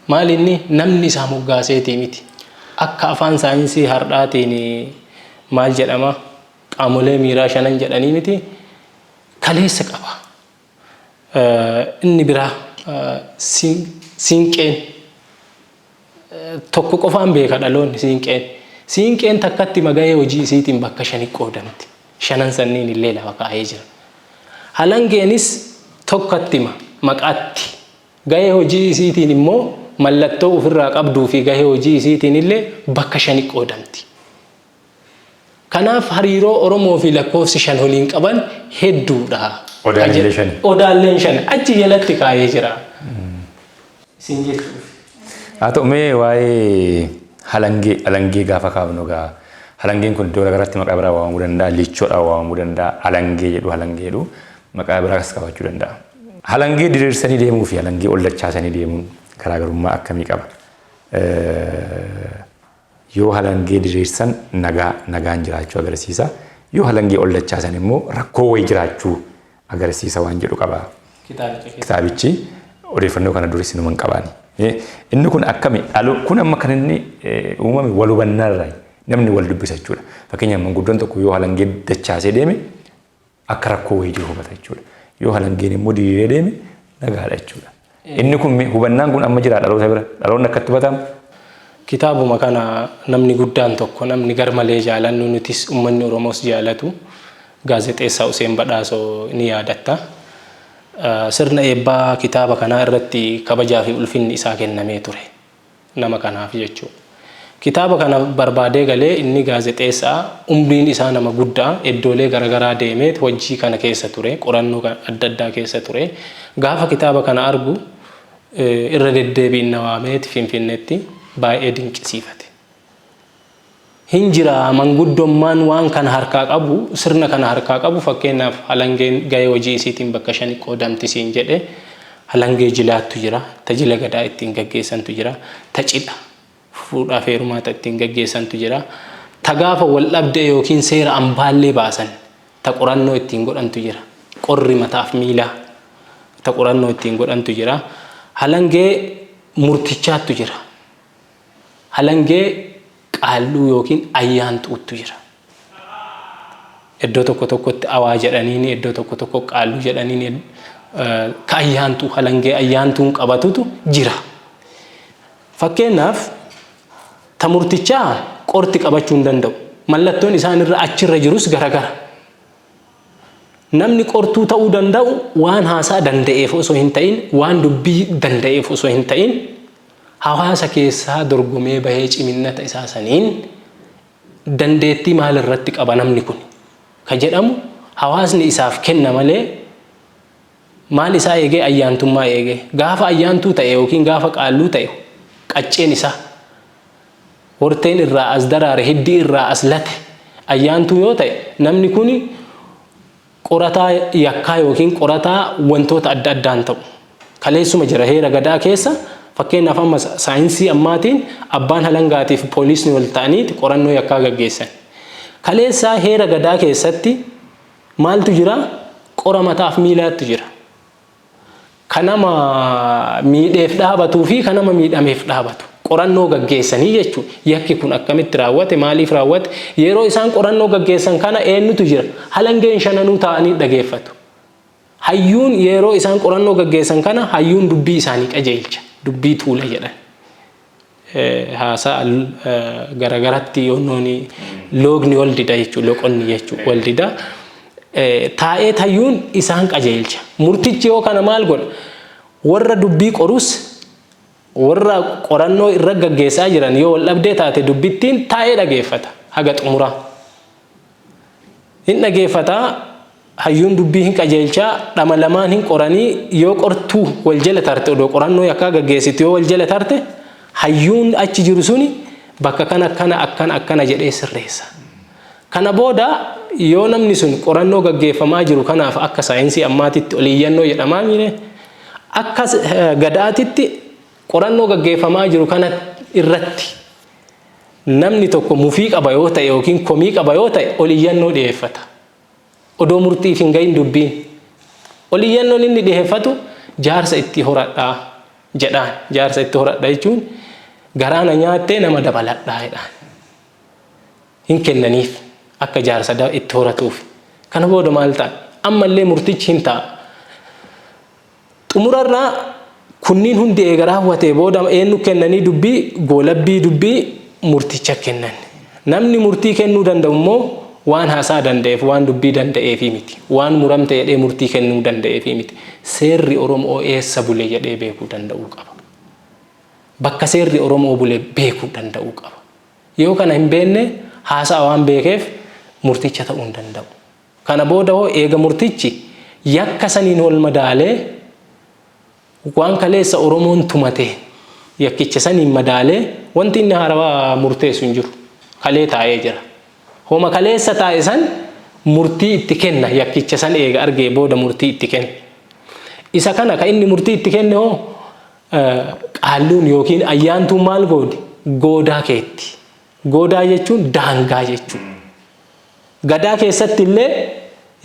maal inni namni isaa moggaaseetii miti. Akka afaan saayinsii har'aatiin maal jedhama qaamolee miiraa 5 jedhanii miti kaleessa qaba. Inni biraa siinqeen tokko qofaan beeka dhaloonni siinqeen. Siinqeen takkatti maga'ee hojii isiitiin bakka 5 qoodamti. 5 sanniin illee lafa kaa'ee jira. Halangeenis tokkatti maqaatti ga'ee hojii isiitiin immoo mallattoo ofirraa qabduu fi ga'ee hojii isiitiin illee bakka 5 qoodamti. Kanaaf hariiroo Oromoo fi lakkoofsi 5 waliin qaban hedduudha. Odaalleen 5 achi jalatti kaa'ee jira. Isin jechuudha. Haa ta'u mee waa'ee halangee gaafa kaafnu gaa halangeen kun iddoo garaatti maqaa biraa waamamuu danda'a, lichoodhaan waamamuu danda'a, halangee jedhu maqaa biraas qabaachuu danda'a. Halangee diriirsanii deemuu fi halangee ol dachaasanii deemuun garaagarummaa akkamii qaba? Yoo halangee diriirsan nagaan jiraachuu agarsiisa. Yoo halangee ol dachaasan immoo rakkoo wayii jiraachuu agarsiisa waan jedhu qaba. Kitaabichi odeeffannoo kana duris inuma hin qabaani. Inni kun akkami? Kun amma kan inni uumame wal hubannaarraa namni wal dubbisa jechuudha. Fakkeenyaaf manguddoon tokko yoo halangee dachaasee deeme akka rakkoo wayii jiru hubata jechuudha. Yoo halangeen immoo diriiree deeme nagaadha jechuudha. Inni kun hubannaan kun amma jira dhaloota bira. Dhaloonni akkatti hubatamu. Kitaabuma kana namni guddaan tokko namni garmalee jaalannu nutis uummanni Oromoos jaalatu gaazexeessaa Useen Badhaasoo ni yaadatta. Sirna eebbaa kitaaba kanaa irratti kabajaa fi ulfinni isaa kennamee ture nama kanaaf jechuudha. Kitaaba kana barbaadee galee inni gaazexeessaa umriin isaa nama guddaa iddoolee garaagaraa deemee hojii kana keessa ture, qorannoo adda addaa keessa ture. Gaafa kitaaba kana argu irra deddeebiin na waameeti Finfinneetti baay'ee dinqisiifate. Hin jira manguddummaan waan kana harkaa qabu, sirna kana harkaa qabu fakkeenyaaf halangeen ga'ee hojii isiitiin bakka 5 qoodamti siin jedhe halangee jilaattu jira, tajaajila gadaa ittiin gaggeessantu jira, tacidha fuudhaa fi heerumaa ittiin gaggeessantu jira, tagaafa wal dhabdee yookiin seera ambaallee baasan ta qorannoo ittiin godhantu jira, qorri mataaf miilaa ta qorannoo ittiin godhantu jira, halangee murtichaattu jira, halangee qaalluu yookiin ayyaantuutu jira. Iddoo tokko tokkotti awaa jedhaniini, iddoo tokko tokko qaalluu jedhaniini ka ayyaantuu halangee ayyaantuun qabatutu jira. Fakkeenyaaf ta murtichaa qorti qabachuu hin danda'u. Mallattoon isaan irra achirra jirus garagara. Namni qortuu ta'uu danda'u waan haasaa danda'eef osoo hin ta'in, waan dubbii danda'eef osoo hin ta'in hawaasa keessaa dorgomee bahee ciminnata isaa saniin dandeettii maal irratti qaba namni kun ka jedhamu hawaasni isaaf kenna malee maal isaa eegee ayyaantummaa eegee gaafa ayyaantuu ta'e yookiin gaafa qaalluu ta'e qacceen isaa horteen irraa as daraare hiddii irraa as late ayyaantuu yoo ta'e namni kun qorataa yakkaa yookiin qorataa wantoota adda addaan ta'u kaleessuma jira heera gadaa keessa. Fakkeenyaaf amma saayinsii ammaatiin abbaan halangaatiif poolisni wal ta'anii qorannoo yakkaa gaggeessan. Kaleessaa heera gadaa keessatti maaltu jira? Qora mataaf miilaatu jira. Kanama miidheef dhaabatuu fi kanama miidhameef dhaabatu. Qorannoo gaggeessanii jechuudha. Yakki kun akkamitti raawwate? Maaliif raawwate? Yeroo isaan qorannoo gaggeessan kana eenyutu jira? Halangeen 5 ta'anii dhageeffatu. hayyuun yeroo isaan qorannoo gaggeessan kana hayyuun dubbii isaanii qajeelcha dubbii tuula jedhan haasaa garagaratti yoonnooni loogni wal dida jechuudha loqonni jechuudha wal dida taa'ee hayyuun isaan qajeelcha murtichi yoo kana maal godha warra dubbii qorus warra qorannoo irra gaggeessaa jiran yoo wal dhabdee taate dubbittiin taa'ee dhageeffata haga xumuraa hin dhageeffata hayyuun dubbii hin qajeelchaa dhama lamaan hin qoranii yoo qortuu wal jala tarte odoo qorannoo yakkaa gaggeessitu yoo wal jala tarte hayyuun achi jiru suni bakka akkana jedhee sirreessa. Kana booda yoo namni sun qorannoo gaggeeffamaa jiru kanaaf akka saayinsii ammaatitti oliyyannoo jedhamaa mire akka gadaatitti qorannoo gaggeeffamaa jiru kana irratti namni tokko mufii qaba yoo ta'e yookiin komii qaba yoo ta'e oliyyannoo dhiyeeffata. Odoo murtiif hin gahin dubbiin oliyyannoon inni dhiyeeffatu jaarsa itti horadhaa jedhaan jaarsa itti horadhaa jechuun garaana nyaattee nama dabaladhaa jedhaan hin kennaniif akka jaarsa itti horatuuf. Kana booda maal ta'a ammallee murtichi hin ta'a xumurarraa kunniin hundi eega raawwatee booda eenyu kennanii dubbii goolabbii dubbii murticha kennan namni murtii kennuu danda'u immoo waan haasaa danda'eef waan dubbii danda'eefi miti waan muramte jedhee murtii kennuu danda'eefi miti seerri Oromoo eessa bule jedhee beekuu danda'uu qaba bakka seerri Oromoo bule beekuu danda'uu qaba yoo kana hin beekne haasaa waan beekeef murticha ta'uu hin danda'u kana booda hoo eega murtichi yakka saniin wal madaalee waan kaleessa Oromoon tumate yakkicha saniin madaalee wanti inni haarawaa murteessu hin jiru kalee taa'ee jira homa kaleessa taa'e san murtii itti kenna yakkicha san eega argee booda murtii itti kenna isa kana ka inni murtii itti kenne hoo qaalluun yookiin ayyaantuun maal goodi goodaa keetti goodaa jechuun daangaa jechuudha gadaa keessatti illee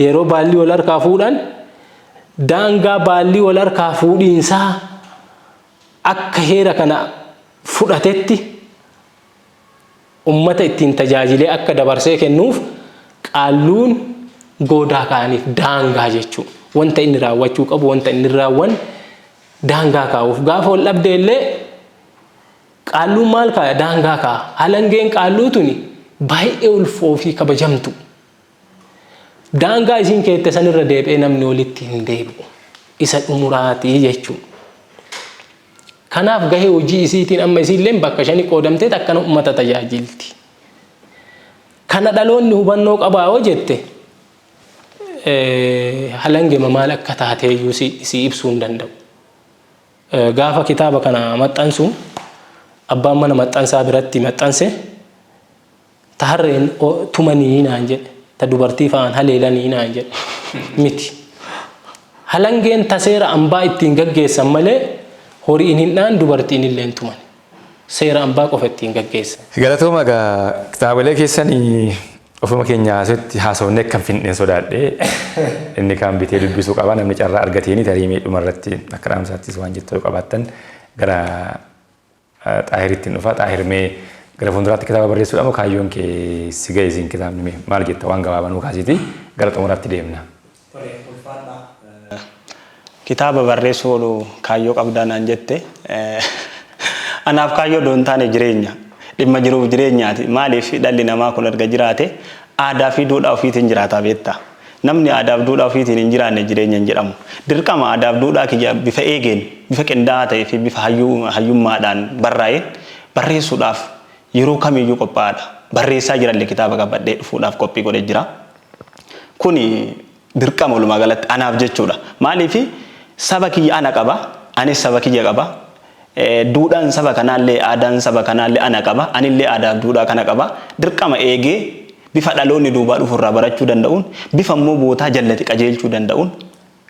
yeroo baalli wal harkaa fuudhan daangaa baalli wal harkaa fuudhiinsaa akka heera kana fudhatetti ummata ittiin tajaajilee akka dabarsee kennuuf qaalluun goodaa kaaniif daangaa jechuudha wanta inni raawwachuu qabu wanta inni raawwan daangaa kaa'uuf gaafa wal dhabdee illee qaalluun maal kaaya daangaa kaa'a halangeen qaalluutuni baay'ee ulfoo fi kabajamtu daangaa isiin keette sanirra deebi'ee namni walitti hin deebi'u isa dhumuraatii jechuudha. Kanaaf gahee hojii isiitiin amma isiillee bakka shanii qoodamtee akkana uummata tajaajilti. Kana dhaloonni hubannoo qabaa yoo jette halangema maal akka taateeyyuu si ibsuu hin danda'u. Gaafa kitaaba kana maxxansu abbaan mana maxxansaa biratti maxxanse taharreen tumanii naan jedhe ta dubartii fa'aan haleelanii naan jedhe miti. Halangeen taseera ambaa ittiin gaggeessan malee horiin hin dhaan dubartiin illee tuman seera ambaa qofa ittiin gaggeessan. Galatooma egaa kitaabolee keessanii ofuma keenya asitti haasofnee kan finneen sodaadhee inni kaan bitee dubbisuu qaba namni carraa argateeni tarii miidhuma irratti akka dhaamsaattis waan jettu yoo qabaattan gara xaahiritti dhufa xaahirmee gara fuulduraatti kitaaba barreessuudha moo kaayyoon kee si ga'e isin kitaabni maal jetta waan gabaabanuu kaasiiti gara xumuraatti deemna. Kitaaba barreessuu kaayyoo qabdaa naan jette anaaf kaayyoo doon taane jireenya dhimma jiruuf jireenyaati maaliif dhalli namaa kun erga jiraate aadaa fi duudhaa ofiitiin jiraata beektaa namni aadaa fi duudhaa ofiitiin hin jiraanne jireenya hin jedhamu dirqama aadaa fi duudhaa kiyya bifa eegeen bifa qindaa'aa ta'ee fi bifa hayyummaadhaan barraa'een barreessuudhaaf yeroo kamiyyuu qophaa'aadha barreessaa jirallee kitaaba qabadhee dhufuudhaaf qophii godhee jira kuni dirqama walumaa galatti anaaf jechuudha maaliif saba kiyya ana qaba anis saba kiyya qaba duudhaan saba kanaallee aadaan saba kanaallee ana qaba anillee aadaa duudhaa kana qaba dirqama eegee bifa dhaloonni duubaa dhufurraa barachuu danda'uun bifa immoo bootaa jallati qajeelchuu danda'uun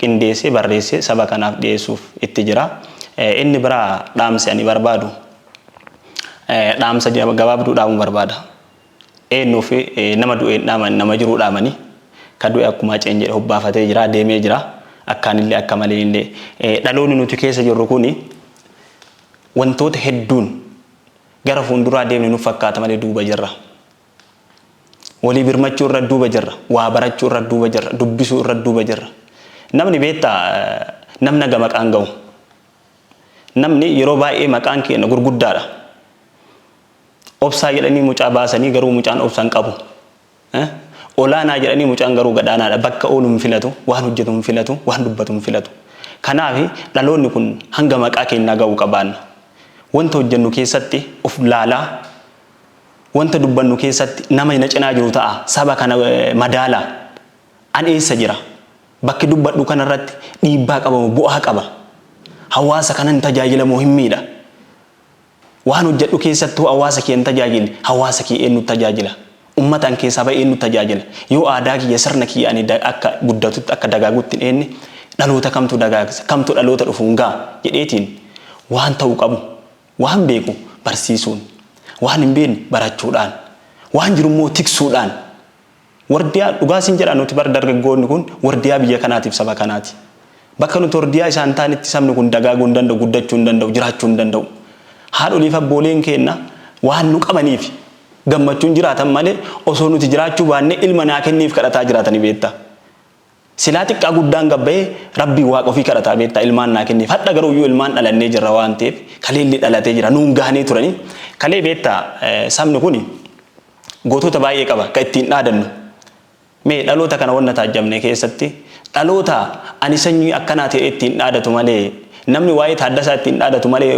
qindeessee barreessee saba kanaaf dhiyeessuuf itti jira inni biraa dhaamsi ani barbaadu dhaamsa gabaabduu dhaamuun barbaada eenyuu fi nama du'een dhaaman nama jiruu dhaamanii ka du'e akkuma ceen jedhe hobbaafatee jira deemee jira akkaanillee akka malee illee dhaloonni nuti keessa jirru kuni wantoota hedduun gara fuulduraa deemne nuuf fakkaata malee duuba jirra. Walii birmachuu irra duuba jirra. Waa barachuu irra duuba jirra. Dubbisuu irra duuba jirra. namni beektaa namna gama maqaan ga'u namni yeroo baay'ee maqaan keenya gurguddaadha obsaa jedhanii mucaa baasanii garuu mucaan obsaan qabu olaanaa jedhanii mucaan garuu gadaanaadha bakka oolu hin filatu waan hojjetu hin filatu waan dubbatu hin filatu kanaaf dhaloonni kun hanga maqaa keenyaa ga'uu qabaanna wanta hojjennu keessatti of laalaa wanta dubbannu keessatti nama ina cinaa jiru ta'a saba kana madaala an eessa jira bakki dubbadhu kanarratti dhiibbaa qaba bu'aa qaba hawaasa kanan tajaajilamoo hin miidha waan hojjedhu keessattuu hawaasa kee hin tajaajille hawaasa kee eenyu tajaajila ummatan keessa ba'ee eenyu tajaajila yoo aadaa kiyya sirna kiyya ani akka guddatutti akka dagaagutti eenni dhaloota kamtu dagaagsa kamtu dhaloota dhufuun gaa jedheetiin waan ta'uu qabu waan beeku barsiisuun waan hin beekne barachuudhaan waan jirummoo tiksuudhaan wardiyaa dhugaasin jedha nuti bar dargaggoonni kun wardiyaa biyya kanaatiif saba kanaati bakka nuti wardiyaa isaan taanitti sabni kun dagaaguu hin danda'u guddachuu hin danda'u jiraachuu hin danda'u haadholiif abbooleen keenna waan nu qabaniif gammachuun jiraatan malee osoo nuti jiraachuu baanne ilma naa kenniif kadhataa jiraatanii beektaa silaa xiqqaa guddaan gabbayee rabbii waaqa ofii kadhataa beektaa ilmaan naa kenniif hadha garuu iyyuu ilmaan dhalannee jirra waan ta'eef kaleelli dhalatee jira nuun gahanee turanii kalee beektaa sabni kun gootota baay'ee qaba kan ittiin dhaadannu mee dhaloota kana wanna taajjabne keessatti dhaloota ani sanyii akkanaa ta'e ittiin dhaadatu malee namni waa'ee Taaddasaa ittiin dhaadatu malee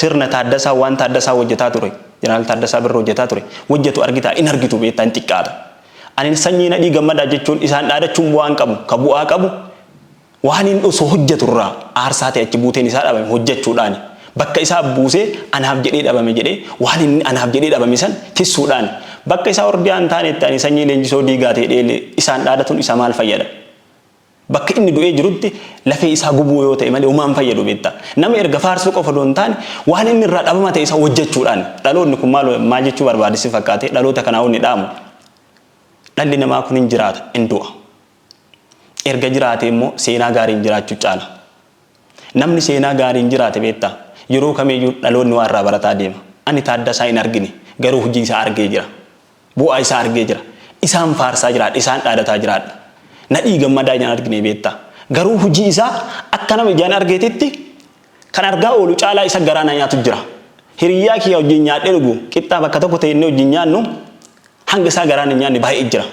sirna Taaddasaa waan Taaddasaa hojjetaa ture jeneraal Taaddasaa Birruu hojjetaa ture hojjetu argitaa in argitu beektaa in xiqqaata ani sanyii Nadhii Gammadaa jechuun isaan dhaadachuun bu'aan qabu ka bu'aa qabu waan inni osoo hojjetu irraa aarsaa ta'e achi buuteen isaa dhabame hojjechuudhaan bakka isaa buusee anaaf jedhee dhabame jedhee waan inni anaaf jedhee dhabame san tissuudhaan bakka isaa wardiyaan taanetti ani sanyii Leenjisoo Diigaa ta'e isaan dhaadatuun isa maal fayyada bakka inni du'ee jirutti lafee isaa gubuu yoo ta'e malee uumaan fayyadu beektaa nama erga faarsuu qofa doon taane waan inni irraa dhabama ta'e isa hojjechuudhaan dhaloonni kun maal jechuu barbaadisi fakkaate dhaloota kanaa onni dhaamu dhalli namaa kun hin jiraata hin du'a erga jiraate immoo seenaa gaariin jiraachuu caala namni seenaa gaariin jiraate beektaa yeroo kamiyyuu dhaloonni waan irraa barataa deema ani Taaddasaa hin argine garuu hojii isaa argee jira bu'aa isaa argee jira isaan faarsaa jiraadha isaan dhaadataa jiraadha Nadhii Gammadaa ijaan argine beektaa garuu hojii isaa akka nama ijaan argeetitti kan argaa oolu caalaa isa garaana nyaatu jira hiriyyaa kiyya wajjin nyaadhee dhugu qixxaa bakka tokko ta'ennee wajjin nyaannu hanga isaa garaana nyaanne baay'ee jira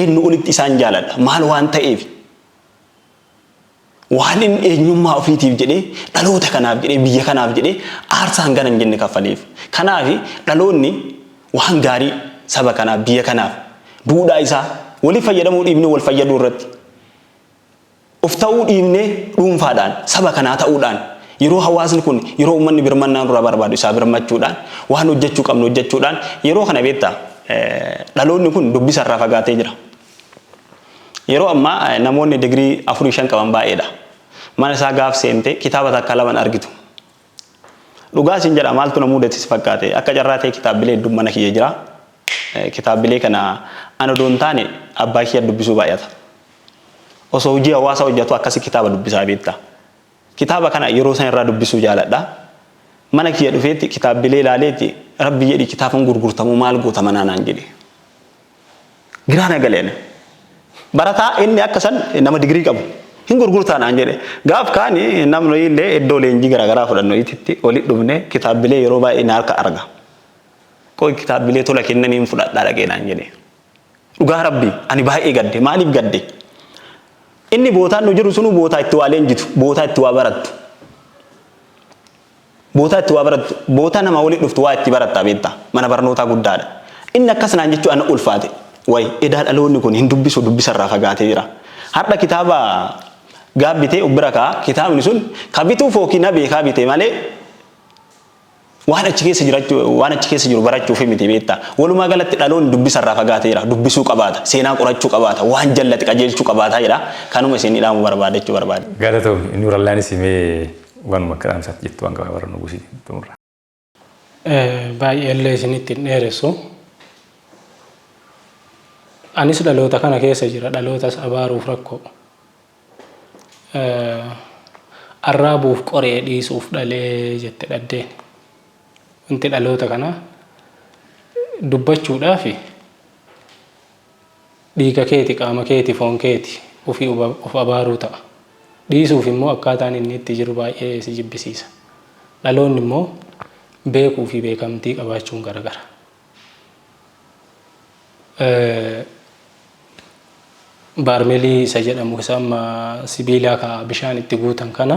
eenyu olitti isaan jaaladha maal waan ta'eef waan inni eenyummaa ofiitiif jedhee dhaloota kanaaf jedhee biyya kanaaf jedhee aarsaan gana hin jenne kaffaleef kanaaf dhaloonni waan gaarii saba kanaaf biyya kanaaf duudhaa isaa walii fayyadamuu dhiibnee wal fayyaduu irratti of ta'uu dhiibnee dhuunfaadhaan saba kanaa ta'uudhaan yeroo hawaasni kun yeroo uummanni birmannaan dura barbaadu isaa birmachuudhaan waan hojjechuu qabnu hojjechuudhaan yeroo kana beektaa dhaloonni kun dubbisa irraa fagaatee jira yeroo ammaa namoonni digirii 4-5 qaban baay'eedha mana isaa gaaf seente kitaaba takka laman argitu dhugaa isin jedha maaltu na muudatis fakkaate akka carraa ta'e kitaabilee hedduu mana kiyya jira kitaabilee kana ana doon taane abbaa kiyya dubbisuu baay'ata osoo hojii hawaasa hojjetu akkasi kitaaba dubbisaa beektaa kitaaba kana yeroo san irraa dubbisuu jaaladha mana kiyya dhufeetti kitaabilee ilaaleetti rabbi jedhi kitaabni gurgurtamu maal goota manaan jedhe giraana galeen barataa inni akka san nama digirii qabu hin gurgurtaanaan jedhe gaaf kaani namni illee iddoo leenjii garaagaraa fudhannu itti oli dhufne kitaabilee yeroo baay'ee na harka arga koo kitaabilee tola kennaniin fudhadhaa dhaqeenaan jedhe dhugaa rabbi ani baay'ee gadde maaliif gadde inni bootaan nu jiru sunu bootaa itti waa leenjitu bootaa itti waa barattu bootaa nama walitti dhuftu waa itti baratta beektaa mana barnootaa guddaadha inni akkasnaan jechuu ana ulfaate way edaa dhaloonni kun hin dubbisu dubbisarraa fagaatee jira har'a kitaaba gaabbitee ubbira kaa kitaabni sun kabituu fookii na beekaa bitee malee waan achi keessa jiru barachuuf miti beektaa walumaa galatti dhaloonni dubbisarraa fagaatee jira dubbisuu qabaata seenaa qorachuu qabaata waan jallate qajeelchuu qabaata jedha kanuma isin dhaamu barbaadachuu barbaade Galatoo inni urallaanis himee waan makka dhaamsaatti jettu waan qabaa barannu gusii tumurra baay'ee illee isinitti hin dheeressu anis dhaloota kana keessa jira dhalootas abaaruuf rakkoo arraabuuf qoree dhiisuuf dhalee jette dhaddeen wanti dhaloota kana dubbachuudhaaf dhiiga keeti qaama keeti foon keeti ofii of abaaruu ta'a. Dhiisuuf immoo akkaataan inni itti jiru baay'ee si jibbisiisa. Dhaloonni immoo beekuu fi beekamtii qabaachuun garagara. Baarmelii isa jedhamu isa amma sibiilaa ka bishaan itti guutan kana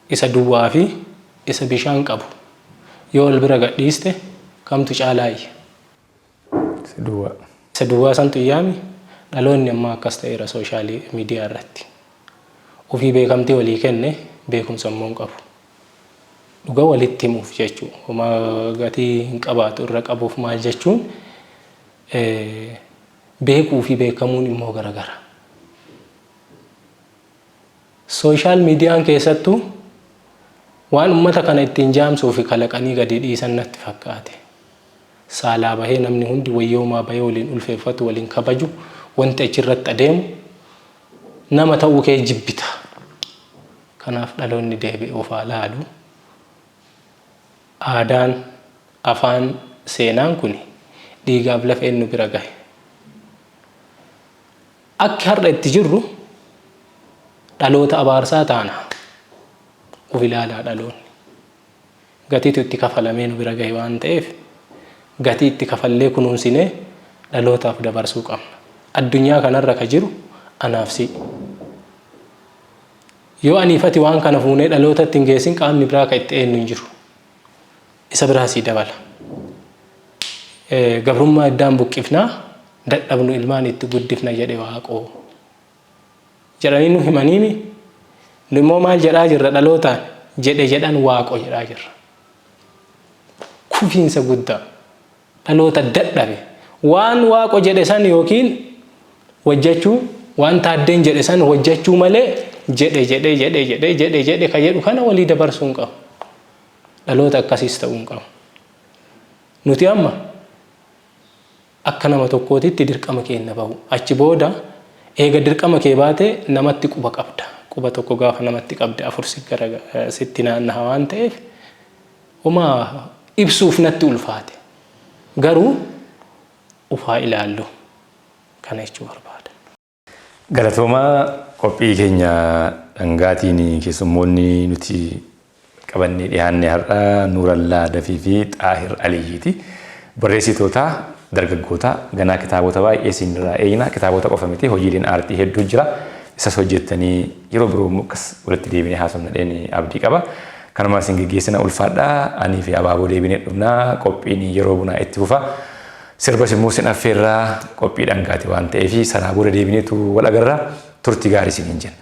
isa duwwaa fi isa bishaan qabu yoo wal bira gadhiiste kamtu caalaayya? Isa duwwaa santu yaami. Dhaloonni amma akkas ta'eera sooshaal miidiyaa irratti. Ofii beekamtii walii kenne beekumsa immoo hin qabu. Dhuga walitti himuuf jechuun homa gatii hin qabaatu irra qabuuf maal jechuun beekuu fi beekamuun immoo garagara. Sooshaal miidiyaan keessattuu waan uummata kana ittiin jaamsuu fi kalaqanii gadi dhiisan natti fakkaate. Saalaa bahee namni hundi wayyoomaa bahee waliin ulfeeffatu waliin kabaju wanti achirratti adeemu nama ta'uu kee jibbita. Kanaaf dhaloonni deebi'ee ofaa laalu. Aadaan, afaan, seenaan kun dhiigaaf lafeen nu bira gahe. Akka har'a itti jirru dhaloota abaarsaa taana. Of ilaalaa dhaloonni. Gatiitu itti kafalamee nu bira gahe waan ta'eef gatii itti kafallee kunuunsinee dhalootaaf dabarsuu qabna. Addunyaa kanarra ka jiru anaaf si. Yoo aniifati waan kana fuunee dhalootatti hin geessin qaamni biraa ka itti eenyu hin jiru. Isa biraa sii dabala. Gabrummaa iddaan buqqifnaa dadhabnu ilmaan itti guddifna jedhe Waaqoo. Jedhanii nu himaniimi. Nu immoo maal jedhaa jirra dhalootaan jedhan Waaqoo jedhaa jirra. Kufiinsa guddaa. Dhaloota dadhabe. Waan Waaqoo jedhe san yookiin hojjechuu waan taaddeen jedhe san hojjechuu malee jedhe ka jedhu kana walii dabarsuu hin qabu. Dhaloota akkasiis ta'uu hin qabu. Nuti amma akka nama tokkootitti dirqama keenya bahu. Achi booda eega dirqama kee baatee namatti quba qabda. Quba tokko gaafa namatti qabde afur sitti naannaha waan ta'eef homaa ibsuuf natti ulfaate. Garuu ufaa ilaallu kana jechuu barbaada. Galatoomaa qophii keenya dhangaatiin keessummoonni nuti qabannee dhiyaanne har'a Nuurallaa Dafii fi Xaahir Aliyyiiti. Barreessitoota dargaggoota ganaa kitaabota baay'ee isinirraa eeyina. Kitaabota qofa miti hojiileen aartii hedduu jira. Isas hojjettanii yeroo biroo akkas walitti deebinee haasofnee abdii qaba. Kanuma isin geggeessina ulfaadhaa. Anii fi Abaaboo deebinee dhufnaa qophiin yeroo bunaa itti fufa. Sirbas immoo sin affeerraa qophii dhangaati waan ta'eef sanaa booda deebineetu wal agarra. Turtii gaarii isiniin jenna.